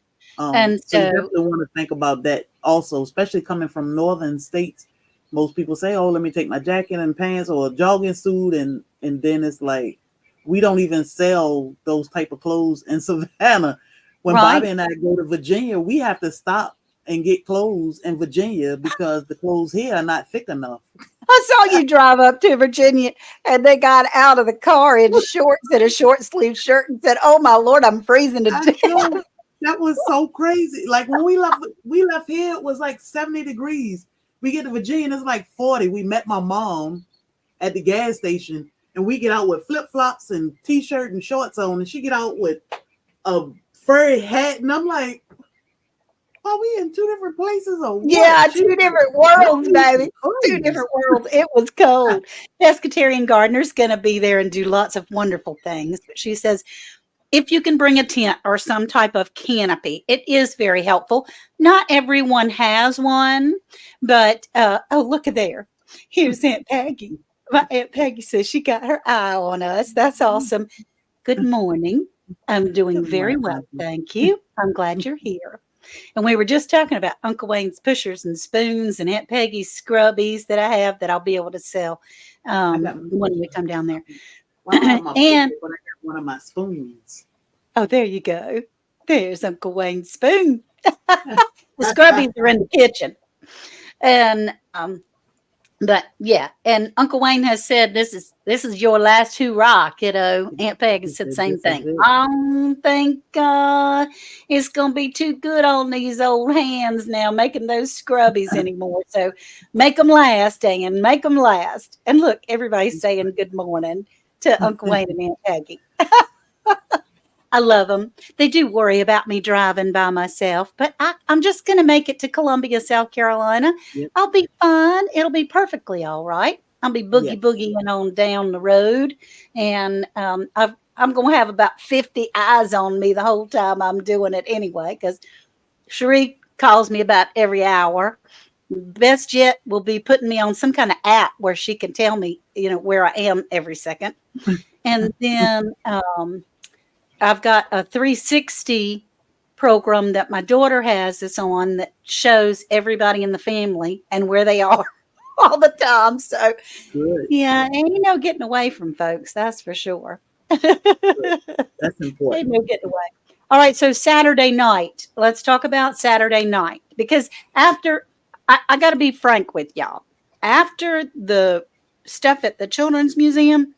And So you so, definitely want to think about that also, especially coming from northern states. Most people say, "Oh, let me take my jacket and pants or a jogging suit," and then it's like we don't even sell those type of clothes in Savannah. When right? Bobby and I go to Virginia, we have to stop and get clothes in Virginia because the clothes here are not thick enough. I saw you drive up to Virginia and they got out of the car in shorts and a short sleeve shirt and said, "Oh my Lord, I'm freezing to I death." know that was so crazy. Like when we left here, it was like 70 degrees. We get to Virginia, and it's like 40. We met my mom at the gas station, and we get out with flip flops and t-shirt and shorts on, and she get out with a furry hat, and I'm like, "Are we in two different places or what?" Yeah, She was two like, different "Y'all worlds, need some baby. Two clothes." different worlds. It was cold. Pescatarian Gardener's going to be there and do lots of wonderful things. But she says if you can bring a tent or some type of canopy, it is very helpful. Not everyone has one, but oh, look at there. Here's Aunt Peggy. My Aunt Peggy says she got her eye on us. That's awesome. Good morning. I'm doing Good very morning, well. Auntie. Thank you. I'm glad you're here. And we were just talking about Uncle Wayne's pushers and spoons and Aunt Peggy's scrubbies that I have that I'll be able to sell I got my when we pusher. come down there. Well, I don't have my And pusher, but I got one of my spoons. oh, there you go. There's Uncle Wayne's spoon. The scrubbies are in the kitchen. And but yeah, and Uncle Wayne has said this is your last hurrah, kiddo. Aunt Peg has He said the said, same "This is thing. it." I don't think it's gonna be too good on these old hands now making those scrubbies anymore. So make them last, Dan. Make them last. And look, everybody's saying good morning to Uncle Wayne and Aunt Peggy. I love them. They do worry about me driving by myself, but I'm just going to make it to Columbia, South Carolina. Yep. I'll be fine. It'll be perfectly all right. I'll be boogie Yes. boogieing on down the road, and I'm going to have about 50 eyes on me the whole time I'm doing it anyway, because Cherie calls me about every hour. Best yet will be putting me on some kind of app where she can tell me, where I am every second. And then I've got a 360 program that my daughter has that's on that shows everybody in the family and where they are all the time. So, Good. yeah, ain't no getting away from folks, that's for sure. Good. That's Ain't important. no getting away. All right, so Saturday night. Let's talk about Saturday night because after, I got to be frank with y'all. After the stuff at the Children's Museum,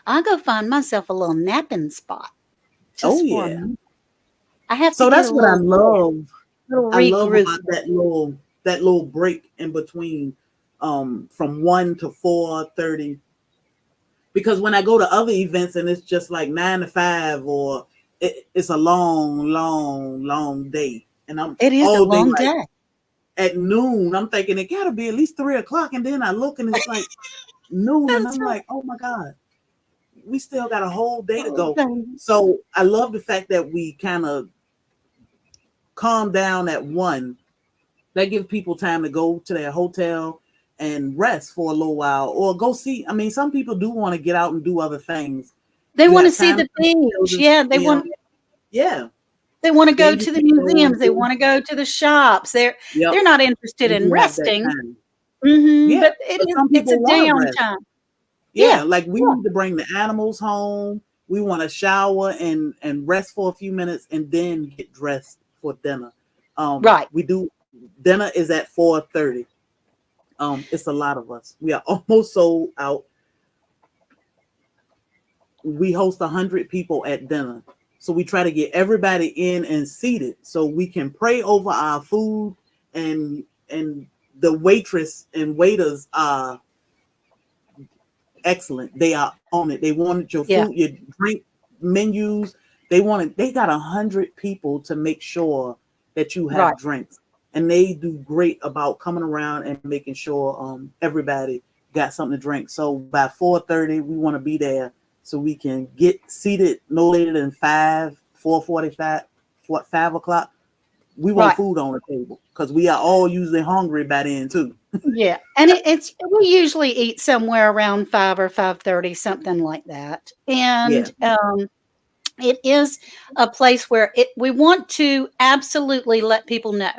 I'll go find myself a little napping spot Oh just for a yeah. minute. I have to So get a that's what I little love. little I love regroup. about that little break in between from 1 to 4:30. Because when I go to other events and it's just like 9 to 5 or it's a long, long, long day. And I'm It is a all day long like day. at noon, I'm thinking it gotta be at least 3 o'clock. And then I look and it's like noon and That's I'm right. like, oh my God. we still got a whole day to Oh, go. thanks. So I love the fact that we kind of calm down at 1. That gives people time to go to their hotel and rest for a little while, or go see. I mean, some people do want to get out and do other things. They You want to have see time the to beach. children, Yeah, yeah. they want to go Then you to the can go. museums. They want to go to the shops. Yep. They're not interested And in you have that resting. time. Hmm. Yeah. But But some it's a people want to rest. downtime. Yeah. Yeah, Like we yeah, need to bring the animals home. We want to shower and rest for a few minutes and then get dressed for dinner. right. We do dinner is at 4:30. It's a lot of us. We are almost sold out. We host 100 people at dinner. So we try to get everybody in and seated so we can pray over our food, and the waitress and waiters are excellent. They are on it. They wanted your Yeah, food, your drink menus. They got 100 people to make sure that you right. have drinks. And they do great about coming around and making sure everybody got something to drink. So by 4:30, we want to be there so we can get seated no later than 4:45, 5 o'clock. We want Right. food on the table because we are all usually hungry by then too. Yeah, and it's we usually eat somewhere around 5 or 5:30, something like that. Yeah, And it is a place where we want to absolutely let people know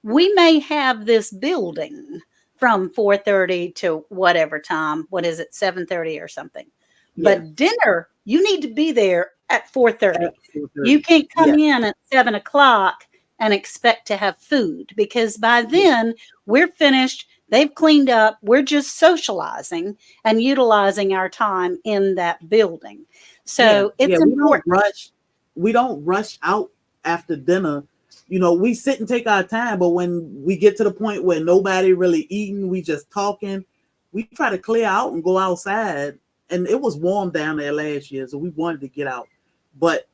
we may have this building from 4:30 to whatever time. What is it, 7:30 or something? yeah, But dinner, you need to be there at 4:30. at 4:30. You can't come Yeah, in at 7 o'clock and expect to have food because by yeah, then we're finished. They've cleaned up. We're just socializing and utilizing our time in that building. yeah, So yeah. it's We don't important. rush. We don't rush out after dinner. We sit and take our time, but when we get to the point where nobody really eating, we just talking, we try to clear out and go outside. And it was warm down there last year, so we wanted to get out. But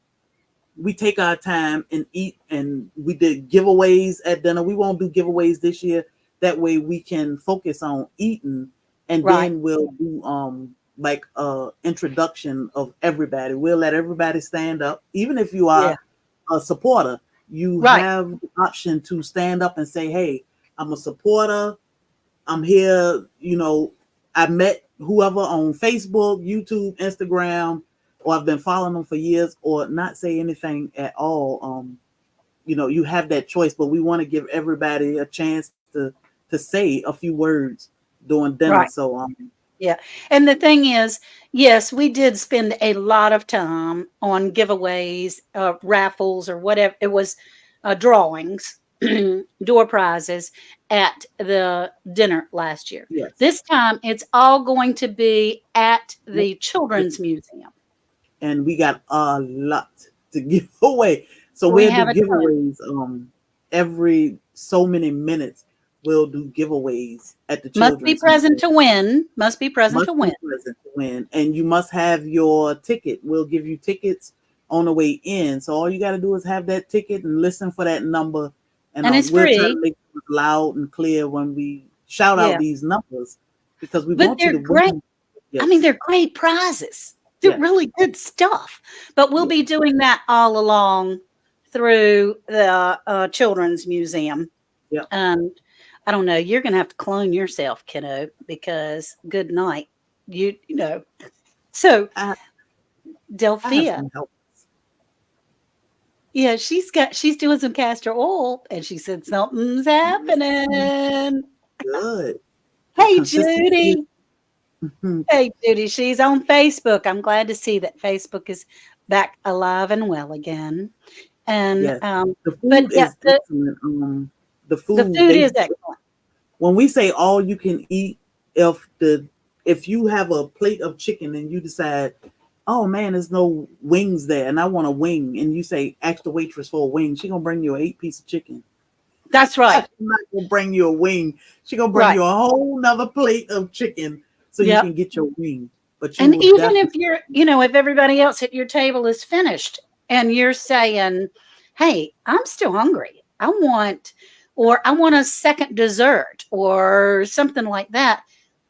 we take our time and eat, and we did giveaways at dinner. We won't do giveaways this year. That way we can focus on eating, and Right. then we'll do like introduction of everybody. We'll let everybody stand up. Even if you Yeah. are a supporter, you Right. have the option to stand up and say, "Hey, I'm a supporter. I'm here, I met whoever on Facebook, YouTube, Instagram, or I've been following them for years," or not say anything at all. You have that choice, but we want to give everybody a chance to say a few words during dinner. Right. So Yeah. And the thing is, yes, we did spend a lot of time on giveaways, raffles, or whatever. It was drawings, door prizes at the dinner last year. yes. This time it's all going to be at the Children's Museum. And we got a lot to give away. So We we'll do have a ton. giveaways every so many minutes. We'll do giveaways at the Must be children's present museum. to win. Must be present Must to be win. present to win, and you must have your ticket. We'll give you tickets on the way in. So all you got to do is have that ticket and listen for that number, and And it's we'll try to free. make it loud and clear when we shout out Yeah. these numbers because we But want you they're to great. win. I mean, Yes, they're great prizes. They're yes, really good stuff. But we'll yeah, be doing that all along through the Children's Museum. yeah. And I don't know, you're going to have to clone yourself, kiddo, because good night. You know. So, I I have Delphia, some help. yeah, she's doing some castor oil and she said something's happening. Good. The Hey, consistency. Judy. Hey, Judy, she's on Facebook. I'm glad to see that Facebook is back alive and well again. And Yes, the but food yeah, is excellent. The the food food they is excellent. when we say all you can eat, if you have a plate of chicken and you decide, oh man, there's no wings there, and I want a wing, and you say, ask the waitress for a wing, she gonna bring you an 8-piece of chicken. That's right. She's not gonna bring you a wing. She gonna bring Right. you a whole nother plate of chicken so you Yep. can get your wing. But you And will even if definitely if everybody else at your table is finished and you're saying, "Hey, I'm still hungry. I want a second dessert or something like that,"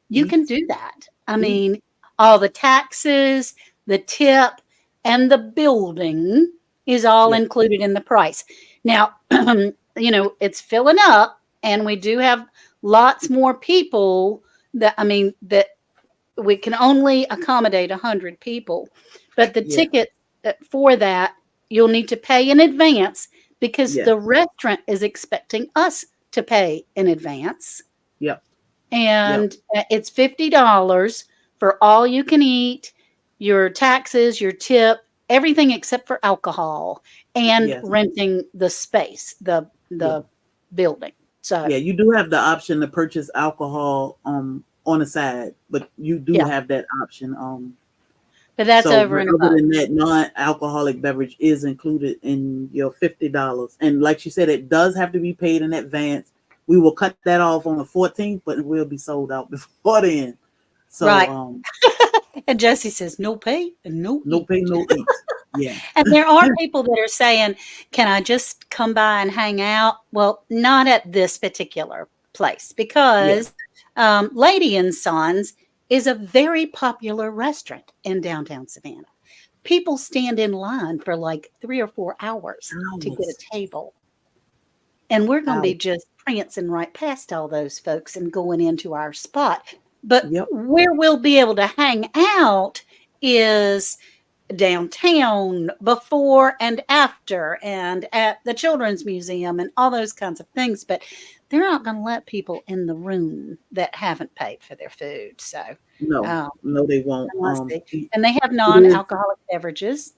you eat, can do that. I eat. mean, all the taxes, the tip, and the building is all Yeah. included in the price. Now, it's filling up, and we do have lots more people that we can only accommodate 100 people, but the Yeah. ticket for that you'll need to pay in advance because Yeah. the restaurant is expecting us to pay in advance. Yep. Yep. And it's $50 for all you can eat, your taxes, your tip, everything except for alcohol and Yes. renting the space, the Yeah. the building. So Yeah. You do have the option to purchase alcohol on the side, but you do yeah, have that option. but that's So, over but and other above. than that, non-alcoholic beverage is included in your $50. And like she said, it does have to be paid in advance. We will cut that off on the 14th, but it will be sold out before then. So, Right. And Jesse says, no pay and no no eat. pay, no eat. Yeah. And there are people that are saying, can I just come by and hang out? Well, not at this particular place Yeah. because Lady and Sons is a very popular restaurant in downtown Savannah. People stand in line for like 3 or 4 hours to get a Hours. table. And we're going to be Hours. just prancing right past all those folks and going into our spot. But Yep. where we'll be able to hang out is downtown before and after and at the children's museum and all those kinds of things, but they're not going to let people in the room that haven't paid for their food. So No, um, no, they won't. let's see. And they have It is, non-alcoholic beverages.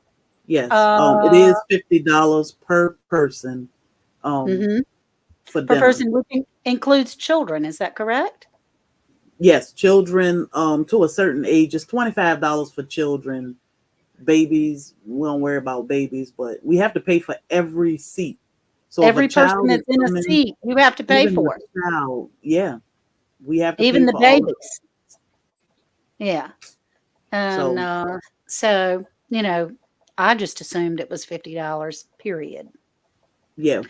yes. It uh is $50 per person um mhm. for Per dinner. person, which includes children, is that correct? Yes, children to a certain age. It's $25 for children. Babies, we don't worry about babies, but we have to pay for every seat. So if a Every person child is that's in a coming, seat you have to pay even the for, child, yeah, we have to even pay the for all of babies. Yeah. it. And So so, I just assumed it was $50, period. yeah,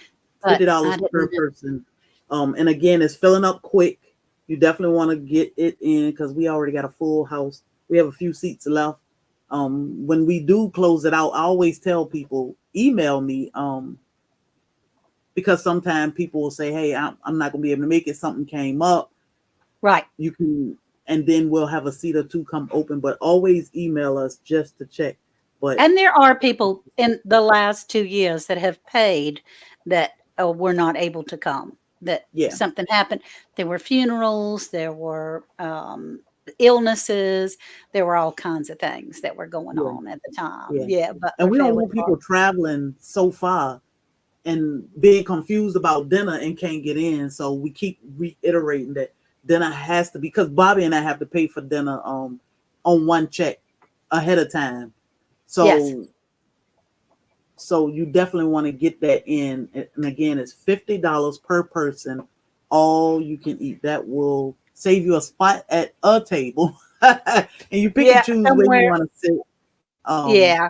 But I $50 didn't per know. person. And again, it's filling up quick. You definitely want to get it in because we already got a full house. We have a few seats left. When we do close it out, I always tell people email me because sometimes people will say, "Hey, I'm not gonna be able to make it. Something came up. Right. You can," and then we'll have a seat or two come open. But always email us just to check. But And there are people in the last 2 years that have paid that, were not able to come, that yeah, something happened. There were funerals, there were, illnesses, there were all kinds of things that were going yeah, on at the time. yeah, Yeah, but and for we don't Family want Park. people traveling so far and being confused about dinner and can't get in. So we keep reiterating that dinner has to, because Bobby and I have to pay for dinner on one check ahead of time. Yes. So you definitely want to get that in. And again, it's $50 per person, all you can eat. That will save you a spot at a table. And you pick and Yeah, choose where you somewhere. want to sit. Yeah.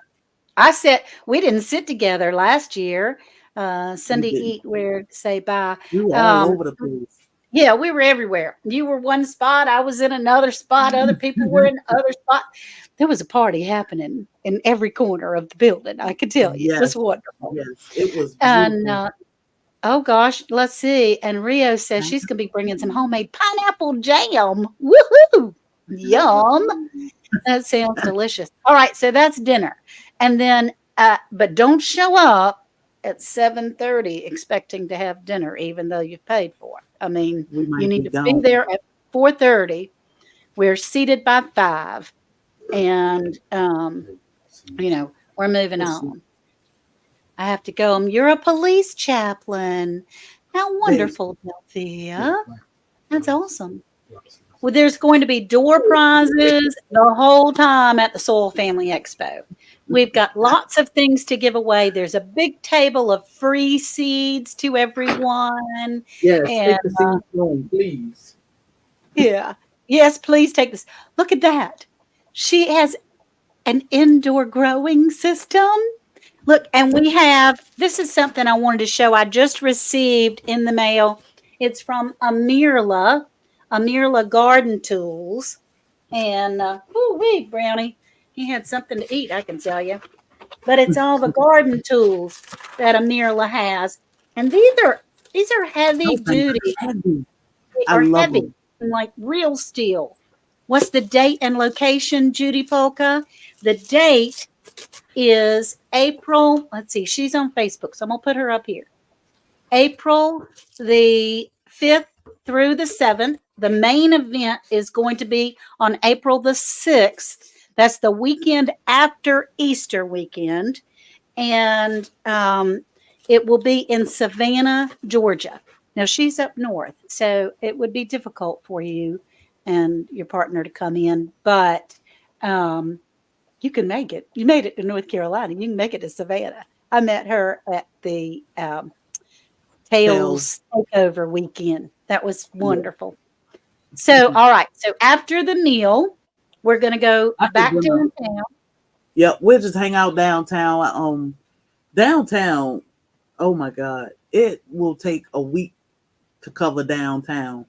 We didn't sit together last year. We Sunday didn't. eat where say bye. We were all Um, over the place. yeah, we were everywhere. You were one spot, I was in another spot, other people were in other spots. There was a party happening in every corner of the building, I could tell you. It Yes, was wonderful. yes, it was And, beautiful. oh gosh, let's see. And Rio says she's gonna be bringing some homemade pineapple jam. Woohoo! Yum. That sounds delicious. All right, so that's dinner. And then, but don't show up at 7:30 expecting to have dinner even though you've paid for it. I mean, We you might need be to be gone. there at 4:30. We're seated by 5 and we're moving Let's see. on. I have to go. You're a police chaplain. How There's wonderful, Delphia. That's awesome. Well, there's going to be door prizes the whole time at the Soil Family Expo. We've got lots of things to give away. There's a big table of free seeds to everyone. Yes, And take the seeds home, please. yeah, yes, please take this. Look at that. She has an indoor growing system. Look, and we have this is something I wanted to show. I just received in the mail. It's from Amirla Garden Tools. And, ooh wee, Brownie. He had something to eat, I can tell you. But it's all the garden tools that Amirla has. And these are heavy Those things are duty. heavy. They I are love heavy them. and like real steel. What's the date and location, Judy Polka? The date is April. Let's see, she's on Facebook, so I'm gonna put her up here. April the 5th through the 7th. The main event is going to be on April the 6th. That's the weekend after Easter weekend. And it will be in Savannah, Georgia. Now, she's up north, so it would be difficult for you and your partner to come in, but you can make it. You made it to North Carolina. You can make it to Savannah. I met her at the Tails. Tails Takeover weekend. That was Yeah. wonderful. So, all right. So after the meal, we're going to go After back dinner. downtown. Yep, we'll just hang out downtown. Downtown, oh my God, it will take a week to cover downtown.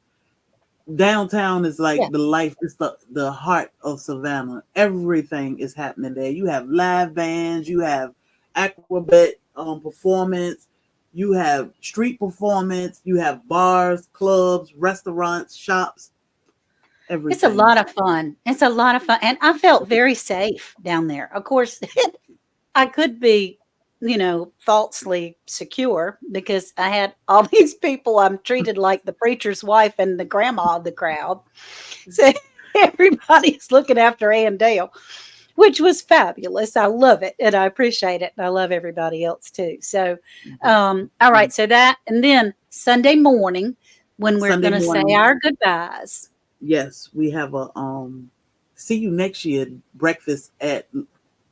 Downtown is like Yeah. the life, it's the heart of Savannah. Everything is happening there. You have live bands, you have acrobat performance, you have street performance, you have bars, clubs, restaurants, shops, It's a everything. lot of fun. It's a lot of fun. And I felt very safe down there. Of course, I could be, falsely secure because I had all these people. I'm treated like the preacher's wife and the grandma of the crowd. So everybody's looking after Ann Dale, which was fabulous. I love it and I appreciate it. And I love everybody else too. So, all right. So that, and then Sunday morning when we're Sunday going to say morning, our goodbyes. yes, we have a see you next year breakfast at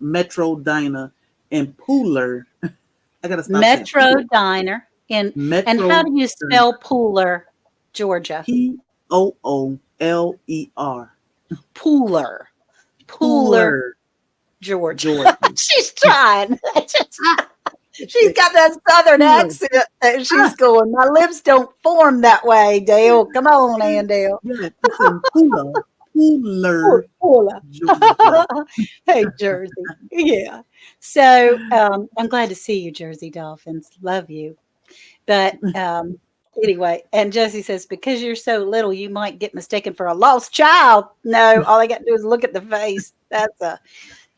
Metro Diner in Pooler. I gotta stop saying Metro Pooler. Diner and Metro how do you spell Pooler, Georgia? Pooler. Pooler. Pooler, Pooler, Georgia. Georgia. She's trying. She's got that southern Pooler. accent that she's going. My lips don't form that way, Dale. Come on, Andale. Yeah, it's in Pooler, Pooler. Georgia. Hey, Jersey. Yeah. So I'm glad to see you, Jersey Dolphins. Love you. But anyway, and Jesse says, because you're so little, you might get mistaken for a lost child. No, all I got to do is look at the face. That's a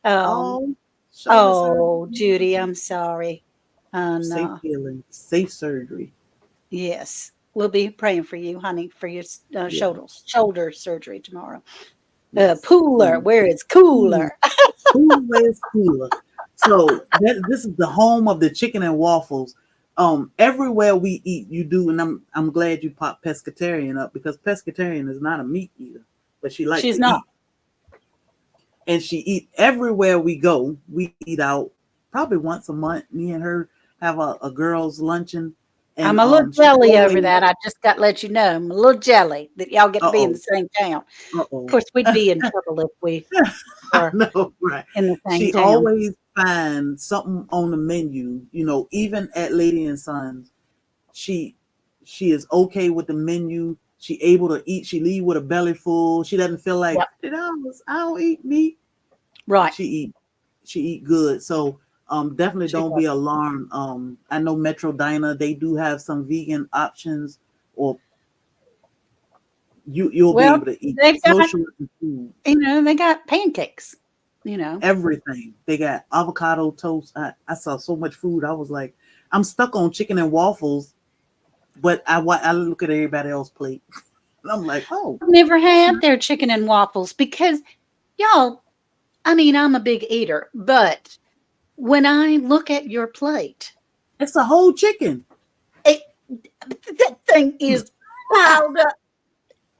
Oh, shoulder surgery. Judy, I'm sorry. Safe No. healing, safe surgery. Yes. We'll be praying for you, honey, for your Yeah. shoulder surgery tomorrow. Yes. Pooler, where it's cooler. Pooler is cooler. So this is the home of the chicken and waffles. Everywhere we eat, you do, and I'm glad you popped pescatarian up because pescatarian is not a meat eater, but she likes She's to not. eat. And she eat everywhere we go. We eat out probably once a month. Me and her have a girls' luncheon. And I'm a little she jelly over always, that. I just got to let you know. I'm a little jelly that y'all get to be in the uh-oh, same town. Of uh-oh. course, we'd be in trouble if we I were know, right? in the same She town. always finds something on the menu. Even at Lady and Sons, she is okay with the menu. She able to eat. She leave with a belly full. She doesn't feel like Yep. I don't eat meat. Right. She eat good. So definitely She don't does. be alarmed. I know Metro Diner, they do have some vegan options, or you'll be Well, able to eat. they've No got, shortage of food. they got pancakes, Everything. They got avocado toast. I saw so much food. I was like, I'm stuck on chicken and waffles, but I look at everybody else's plate. And I'm like, oh, I've never had their chicken and waffles because, y'all, I'm a big eater, but when I look at your plate, it's a whole chicken. that thing is piled up.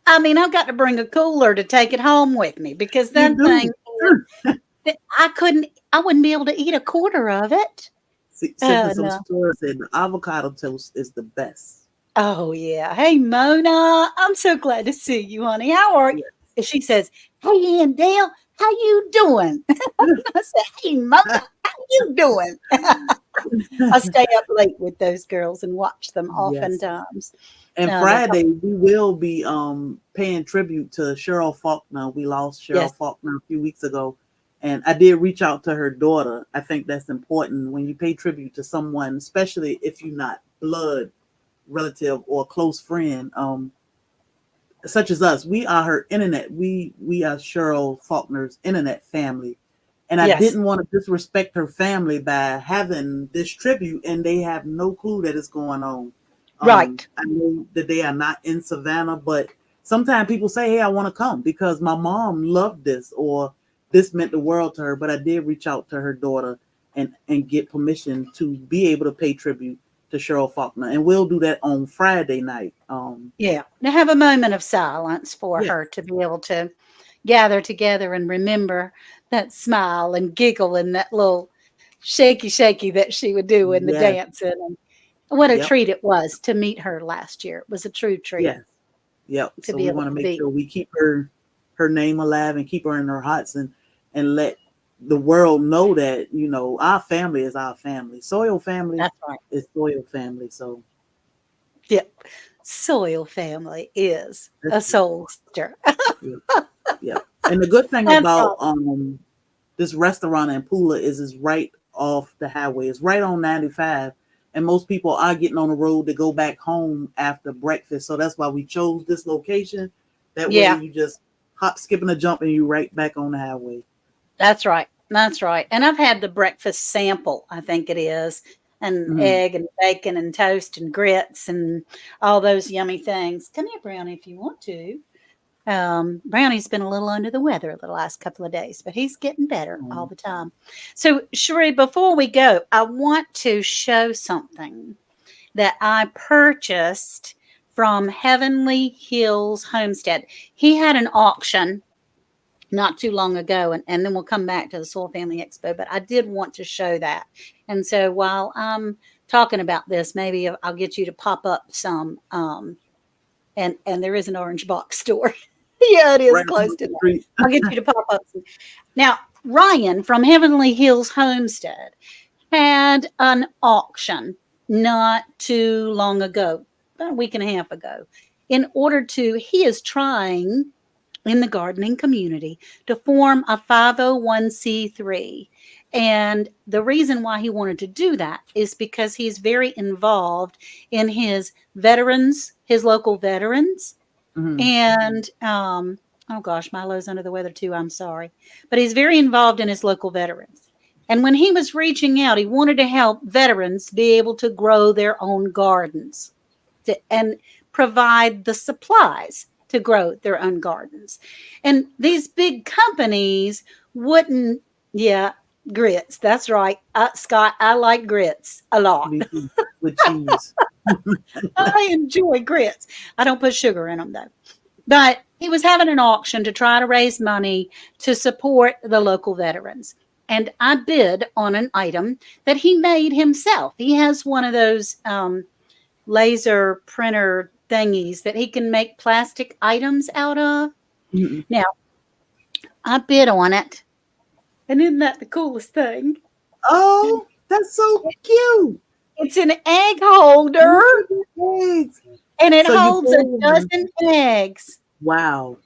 I've got to bring a cooler to take it home with me because You that thing, do. I wouldn't be able to eat a quarter of it. Sitting in some No. stores said the avocado toast is the best. Oh, yeah. Hey, Mona, I'm so glad to see you, honey. How are you? Yes. And she says, hey, Ann Dale, how you doing? I said, hey, Mona, how you doing? I stay up late with those girls and watch them Yes. oftentimes. And they're Friday we will be paying tribute to Cheryl Faulkner. We lost Cheryl Yes. Faulkner a few weeks ago, And I did reach out to her daughter. I think that's important when you pay tribute to someone, especially if you're not blood relative or close friend, such as us. We are her internet. We are Cheryl Faulkner's internet family. And I Yes. didn't want to disrespect her family by having this tribute, and they have no clue that it's going on. Right. I know that they are not in Savannah, but sometimes people say, "Hey, I want to come because my mom loved this," or "This meant the world to her." But I did reach out to her daughter and get permission to be able to pay tribute to Cheryl Faulkner, and we'll do that on Friday night. Yeah. Now have a moment of silence for Yeah, her to be able to gather together and remember that smile and giggle and that little shaky that she would do in the yes, dancing. And what a yep, treat it was to meet her last year. It was a true treat yes. Yep. to So be we able want to to make be. sure we keep her name alive and keep her in our hearts and let the world know that, our family is our family. Soil family That's right. is soil family. So Yep. Soil family is that's a soulster. yep, yep. And the good thing That's about right. this restaurant in Pula is it's right off the highway. It's right on 95. And most people are getting on the road to go back home after breakfast. So that's why we chose this location. That way Yeah, you just hop, skip, and a jump and you right back on the highway. that's right. That's right. And I've had the breakfast sample, I think it is, and Mhm. egg and bacon and toast and grits and all those yummy things. Come here, Brownie, if you want to. Brownie's been a little under the weather the last couple of days, but he's getting better all Um, the time. So, Sheree, before we go, I want to show something that I purchased from Heavenly Hills Homestead. He had an auction not too long ago, and then we'll come back to the Soil Family Expo, but I did want to show that. And so while I'm talking about this, maybe I'll get you to pop up some and there is an orange box store. Yeah, it is right close across to the that. street. I'll get you to pop up some. Now, Ryan from Heavenly Hills Homestead had an auction not too long ago, about a week and a half ago, in order to, he is trying in the gardening community to form a 501c3. And the reason why he wanted to do that is because he's very involved in his veterans, his local veterans. Mhm. And, oh gosh, Milo's under the weather too. I'm sorry. But he's very involved in his local veterans. And when he was reaching out, he wanted to help veterans be able to grow their own gardens and provide the supplies to grow their own gardens. And these big companies wouldn't, yeah, grits. That's right. Scott, I like grits a lot. Me too. With cheese. I enjoy grits. I don't put sugar in them though. But he was having an auction to try to raise money to support the local veterans. And I bid on an item that he made himself. He has one of those laser printer thingies that he can make plastic items out of. Mhm. Now, I bid on it. And isn't that the coolest thing? Oh, that's so cute. It's an egg holder Look at the eggs. and it So you holds a pull one. dozen eggs. Wow.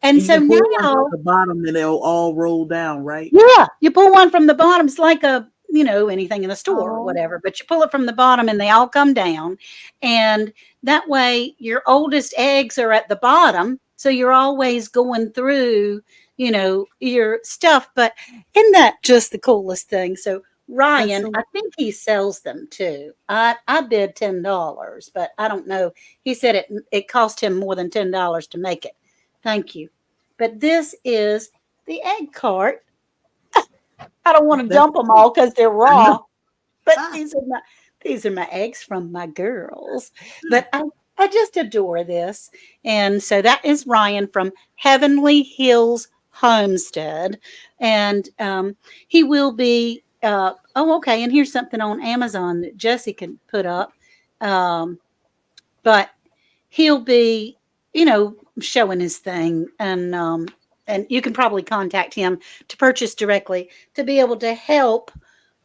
And And you so can pull one from now, the bottom and they'll all roll down, right? yeah, you pull one from the bottom. It's like anything in the store or Oh, whatever, but you pull it from the bottom and they all come down. And that way your oldest eggs are at the bottom. So you're always going through, your stuff. But isn't that just the coolest thing? So that's Ryan, so I think he sells them too. I bid $10, but I don't know. He said it cost him more than $10 to make it. Thank you. But this is the egg cart. I don't want to that's dump them cute. all because they're I know. raw. But Ah, these are my eggs from my girls. But I just adore this. And so that is Ryan from Heavenly Hills Homestead. And he will be oh, okay. And here's something on Amazon that Jesse can put up. Um, but he'll be, showing his thing and you can probably contact him to purchase directly to be able to help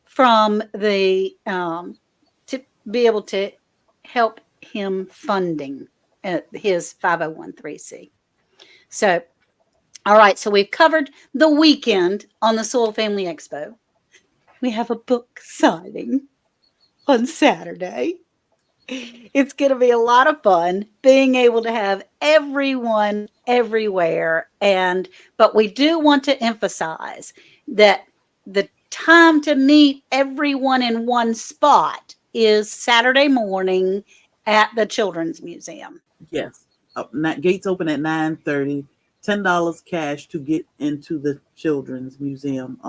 from the to be able to help him funding his 501c. So All right, so we've covered the weekend on the Soil Family Expo. We have a book signing on Saturday. It's going to be a lot of fun being able to have everyone everywhere. But we do want to emphasize that the time to meet everyone in one spot is Saturday morning at the Children's Museum. Yes. Gates open at 9:30. $10 cash to get into the Children's Museum.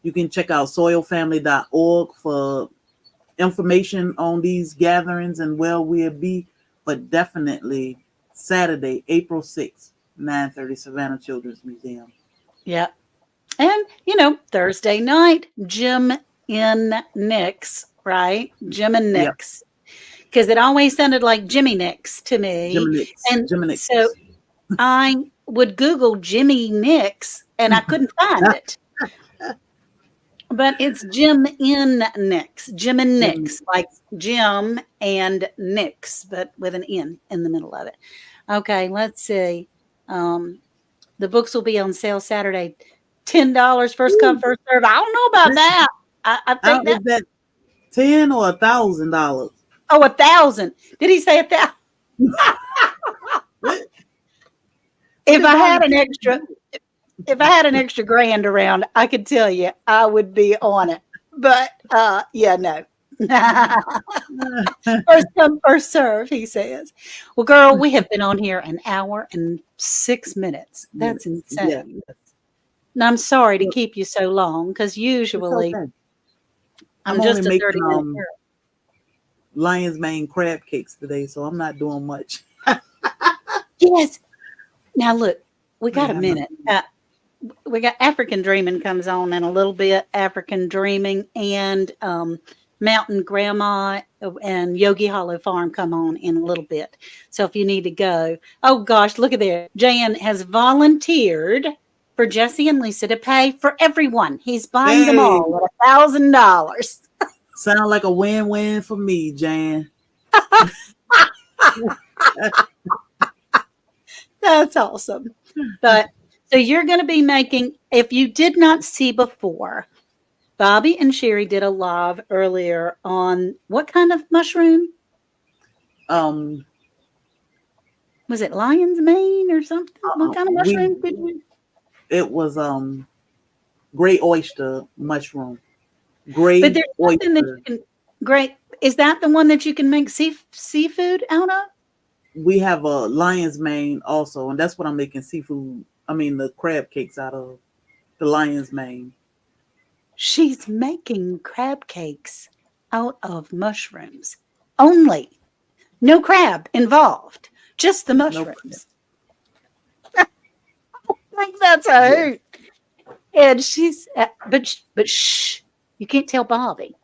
You can check out soilfamily.org for information on these gatherings and where we'll be, but definitely Saturday, April 6th, 9:30, Savannah Children's Museum. Yep. And, Thursday night, Jim in Nick's, right? Jim and Yep. Nick's. Because it always sounded like Jimmy Nick's to me. Jimmy Nicks. So I would Google Jimmy Nick's and I couldn't find it. But it's Jim in Nick's. Jim and Nick's, like Jim and Nick's, but with an N in the middle of it. Okay, let's see. The books will be on sale Saturday. $10 first come, first serve. I don't know about that. I think Is that $10 or $1,000? Oh, 1,000. Did he say 1,000? If I had an extra grand around, I could tell you I would be on it. But yeah, no. First come, first serve, he says. Well, girl, we have been on here an hour and 6 minutes. That's insane. Yeah. And I'm sorry to keep you so long because usually I'm just a 30-minute girl. Lion's Mane crab cakes today, so I'm not doing much. Yes. Now look, we got a minute. We got African Dreaming comes on in a little bit. African Dreaming and Mountain Grandma and Yogi Hollow Farm come on in a little bit. So if you need to go, oh gosh, look at there. Jan has volunteered for Jesse and Lisa to pay for everyone. He's buying them all at $1,000. Sound like a win-win for me, Jan. That's awesome. But so you're going to be making, if you did not see before, Bobby and Sherry did a live earlier on what kind of mushroom? Was it lion's mane or something? What kind of mushroom did you? It was gray oyster mushroom. Gray but there's oyster. Something that you can great. Is that the one that you can make seafood out of? We have a lion's mane also, and that's what I'm making the crab cakes out of. The lion's mane. She's making crab cakes out of mushrooms only. No crab involved. Just the mushrooms. I think that's a hoot. And she's, but shh, you can't tell Bobby.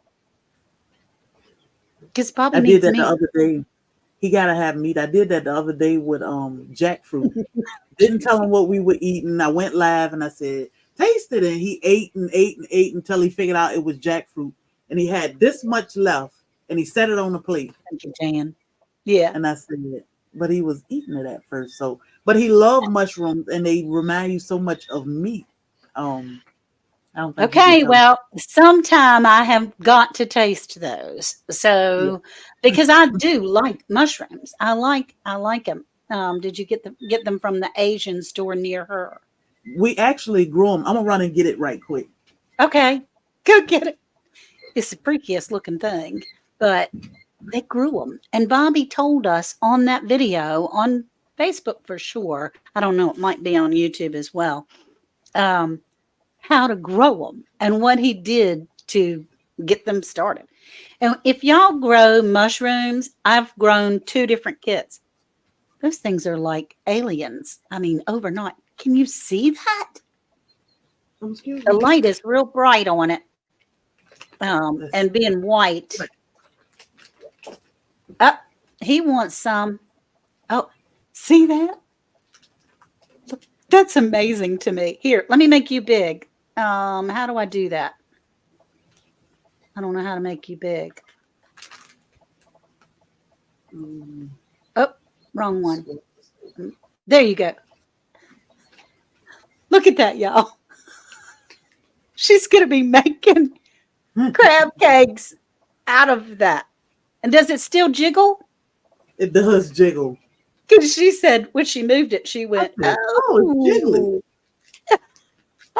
Because Bobby needs meat. I did that the other day. He gotta have meat. I did that the other day with jackfruit. Didn't tell him what we were eating. I went live and I said, taste it. And he ate and ate and ate until he figured out it was jackfruit. And he had this much left and he set it on the plate. Thank you, Jan. Yeah. And I said, but he was eating it at first. But he loved mushrooms and they remind you so much of meat. I don't think okay, well, sometime I have got to taste those. So, because I do like mushrooms, I like them. Did you get them from the Asian store near her? We actually grew them. I'm gonna run and get it right quick. Okay, go get it. It's the freakiest looking thing, but they grew them. And Bobby told us on that video on Facebook for sure. I don't know; it might be on YouTube as well. How to grow them and what he did to get them started. And if y'all grow mushrooms, I've grown 2 different kits. Those things are like aliens. I mean, overnight. Can you see that? The light is real bright on it. And being white. He wants some. Oh, see that? That's amazing to me. Here, let me make you big. How do I do that? I don't know how to make you big. Oh, wrong one. There you go. Look at that, y'all. She's going to be making crab cakes out of that. And does it still jiggle? It does jiggle. Because she said when she moved it, she I went, said, oh, it's oh.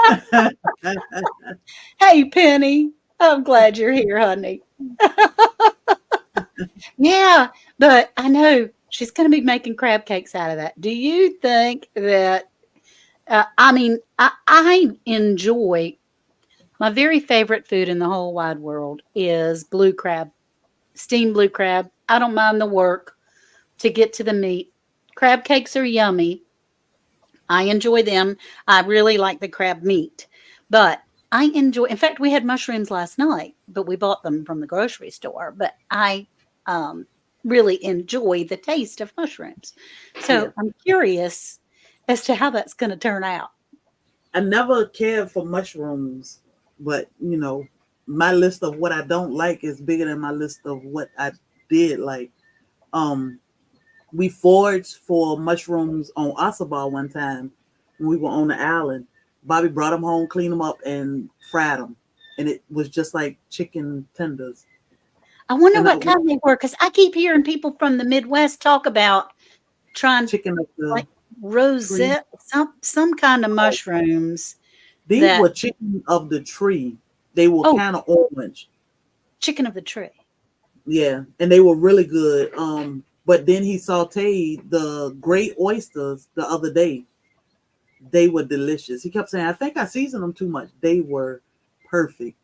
jiggly. Hey, Penny. I'm glad you're here, honey. Yeah, but I know she's going to be making crab cakes out of that. Do you think that? I mean, I enjoy my very favorite food in the whole wide world is blue crab, steamed blue crab. I don't mind the work to get to the meat. Crab cakes are yummy. I enjoy them. I really like the crab meat, but I enjoy. In fact, we had mushrooms last night, but we bought them from the grocery store. But I um, really enjoy the taste of mushrooms. Yeah. So I'm curious as to how that's going to turn out. I never cared for mushrooms, but my list of what I don't like is bigger than my list of what I did like. Um, we foraged for mushrooms on Ossabaw one time when we were on the island. Bobby brought them home, cleaned them up, and fried them, and it was just like chicken tenders. I wonder And what kind they were because I keep hearing people from the Midwest talk about trying chicken of the like tree. rosette, some kind of mushrooms These that were chicken of the tree. They were oh, kind of orange. chicken of the tree. Yeah, and they were really good. But then he sauteed the great oysters the other day. They were delicious. He kept saying, I think I seasoned them too much. They were perfect.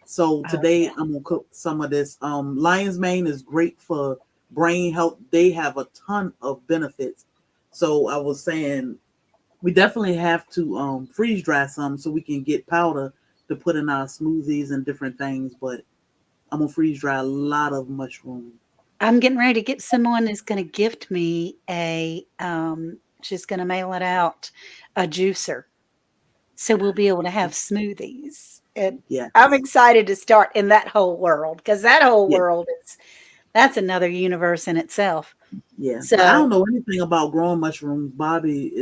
So Oh, today yeah. I'm gonna cook some of this. Lion's mane is great for brain health. They have a ton of benefits. So I was saying we definitely have to freeze dry some so we can get powder to put in our smoothies and different things. But I'm gonna freeze dry a lot of mushrooms. I'm getting ready to get someone is going to gift me she's going to mail it out, a juicer. So we'll be able to have smoothies. And Yeah, I'm excited to start in that whole world because that whole yeah, world that's another universe in itself. yeah. But I So don't know anything about growing mushrooms. Bobby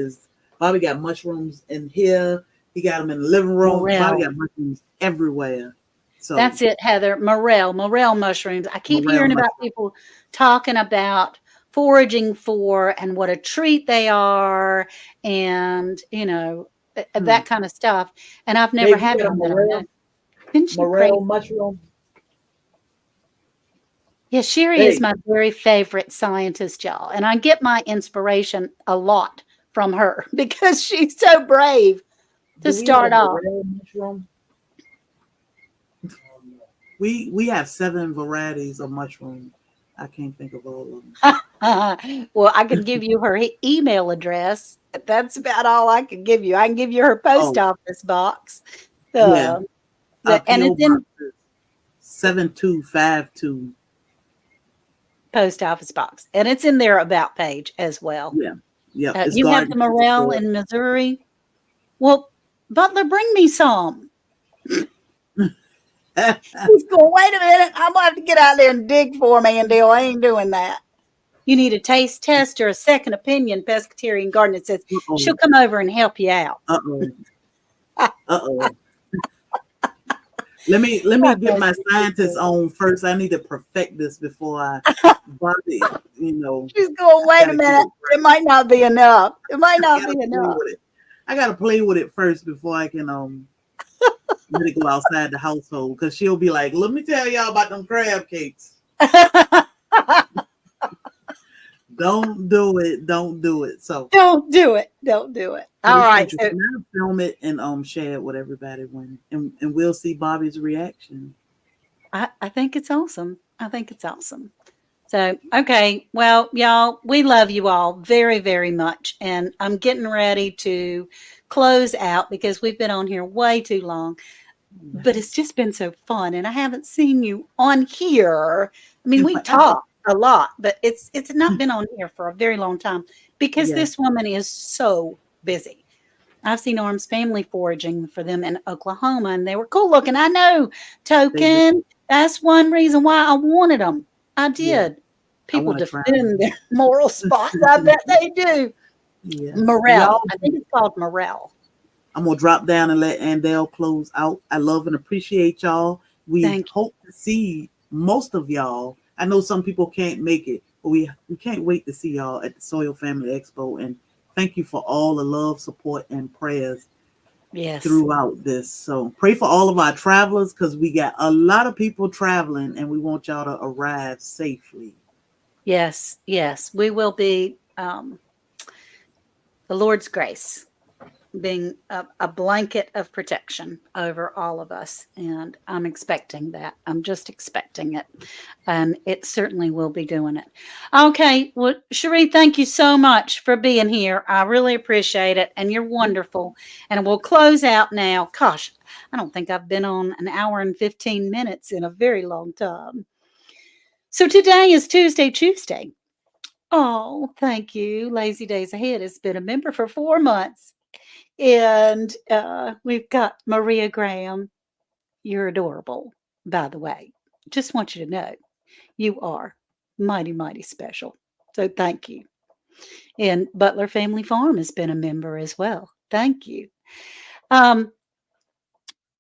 got mushrooms in here. He got them in the living room. Bobby morel. got mushrooms everywhere. So That's it, Heather. Morel mushrooms. I keep morel hearing about mushroom. people talking about foraging for and what a treat they are and, Hmm. that kind of stuff. And I've never Baby, you had got a one, but I know. Isn't she morel crazy? mushroom? Yeah, Sherry is Hey, my very favorite scientist, y'all. And I get my inspiration a lot from her because she's so brave to do we have start off. morel mushroom? We have 7 varieties of mushrooms. I can't think of all of them. Well, I can give you her email address. That's about all I can give you. I can give you her post Oh, office box. yeah. Uh, and PO it's in box is 7252. post office box, and it's in their about page as well. Yeah. Yep. It's You have the garden morale good. in Missouri. Well, Butler, bring me some. He's going, wait a minute. I'm going to have to get out there and dig for me and deal. I ain't doing that. You need a taste test or a second opinion, Pescatarian Garden. It says Uh-oh. she'll come over and help you out. Uh-oh. Uh-oh. Let me get my scientist on first. I need to perfect this before I body, She's going, I wait a gotta get minute. it It right. might not be enough. It might I not gotta be play enough. with it. I gotta play with it first before I can let it go outside the household because she'll be like, let me tell y'all about them crab cakes. Don't do it. Don't do it. So Don't do it. Don't do it. All it's right. So interesting. I'll film it and share it with everybody and we'll see Bobby's reaction. I think it's awesome. I think it's awesome. So, okay. Well, y'all, we love you all very, very much. And I'm getting ready to close out because we've been on here way too long. But it's just been so fun. And I haven't seen you on here. I mean, And we forever. talk a lot, but it's not been on here for a very long time because Yeah. this woman is so busy. I've seen Arm's family foraging for them in Oklahoma, and they were cool looking. I know, They do. Token. That's one reason why I wanted them. I Yeah. did. I People want to try them. defend their moral spots. I bet they do. Yes. Morel. Y'all I think it's called Morel. I'm gonna drop down and let Andell close out. I love and appreciate y'all. We Thank you. hope to see most of y'all. I know some people can't make it, but we can't wait to see y'all at the Soil Family Expo. And thank you for all the love, support, and prayers Yes. throughout this. So pray for all of our travelers because we got a lot of people traveling, and we want y'all to arrive safely. Yes. Yes. We will be the Lord's grace being a blanket of protection over all of us. And I'm expecting that. I'm just expecting it. And it certainly will be doing it. Okay. Well, Cherie, thank you so much for being here. I really appreciate it. And you're wonderful. And we'll close out now. Gosh, I don't think I've been on an hour and 15 minutes in a very long time. So today is TuesDay. Oh, thank you. Lazy Days Ahead has been a member for 4 months. And we've got Maria Graham. You're adorable, by the way. Just want you to know you are mighty, mighty special. So thank you. And Butler Family Farm has been a member as well. Thank you. Um,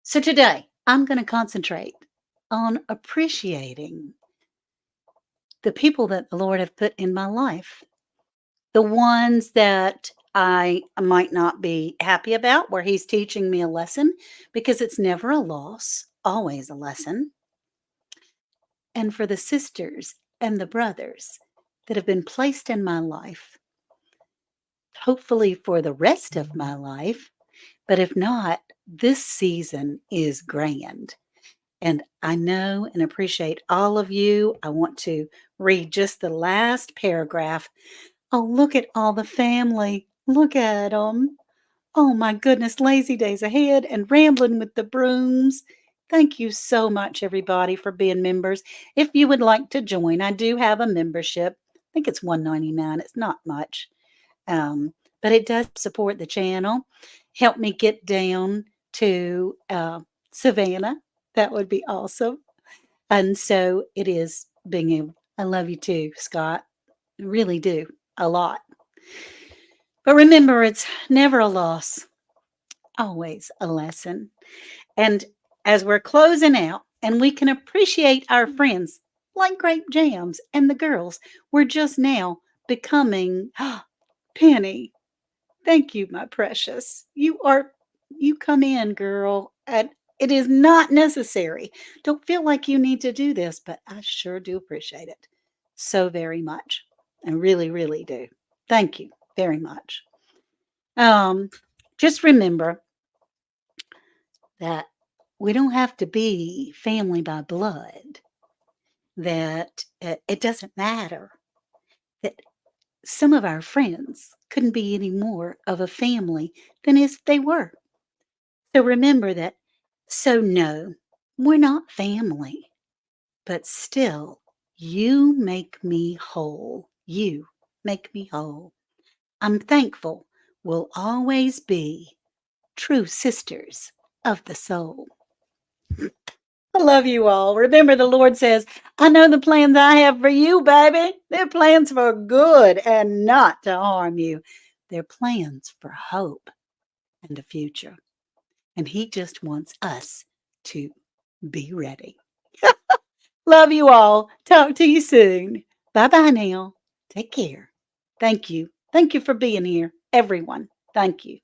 so today I'm going to concentrate on appreciating the people that the Lord have put in my life, the ones that I might not be happy about, where He's teaching me a lesson, because it's never a loss, always a lesson. And for the sisters and the brothers that have been placed in my life, hopefully for the rest of my life. But if not, this season is grand. And I know and appreciate all of you. I want to read just the last paragraph. Oh, look at all the family. Look at them. Oh my goodness, lazy days ahead and rambling with the brooms. Thank you so much, everybody, for being members. If you would like to join, I do have a membership. I think it's $1.99. It's not much, but it does support the channel. Help me get down to Savannah. That would be awesome. And so it is being able. I love you too, Scott. I really do a lot. But remember, it's never a loss, always a lesson. And as we're closing out, and we can appreciate our friends like Grape Jams and the girls, we're just now becoming Penny. Thank you, my precious. You come in, girl. And it is not necessary. Don't feel like you need to do this, but I sure do appreciate it so very much. I really, really do. Thank you very much. Um, just remember that we don't have to be family by blood, that it doesn't matter, that some of our friends couldn't be any more of a family than if they were. So remember that. So, no, we're not family, but still, you make me whole. You make me whole. I'm thankful we'll always be true sisters of the soul. I love you all. Remember, the Lord says, I know the plans I have for you, baby. They're plans for good and not to harm you. They're plans for hope and a future. And He just wants us to be ready. Love you all. Talk to you soon. Bye bye now. Take care. Thank you. Thank you for being here, everyone. Thank you.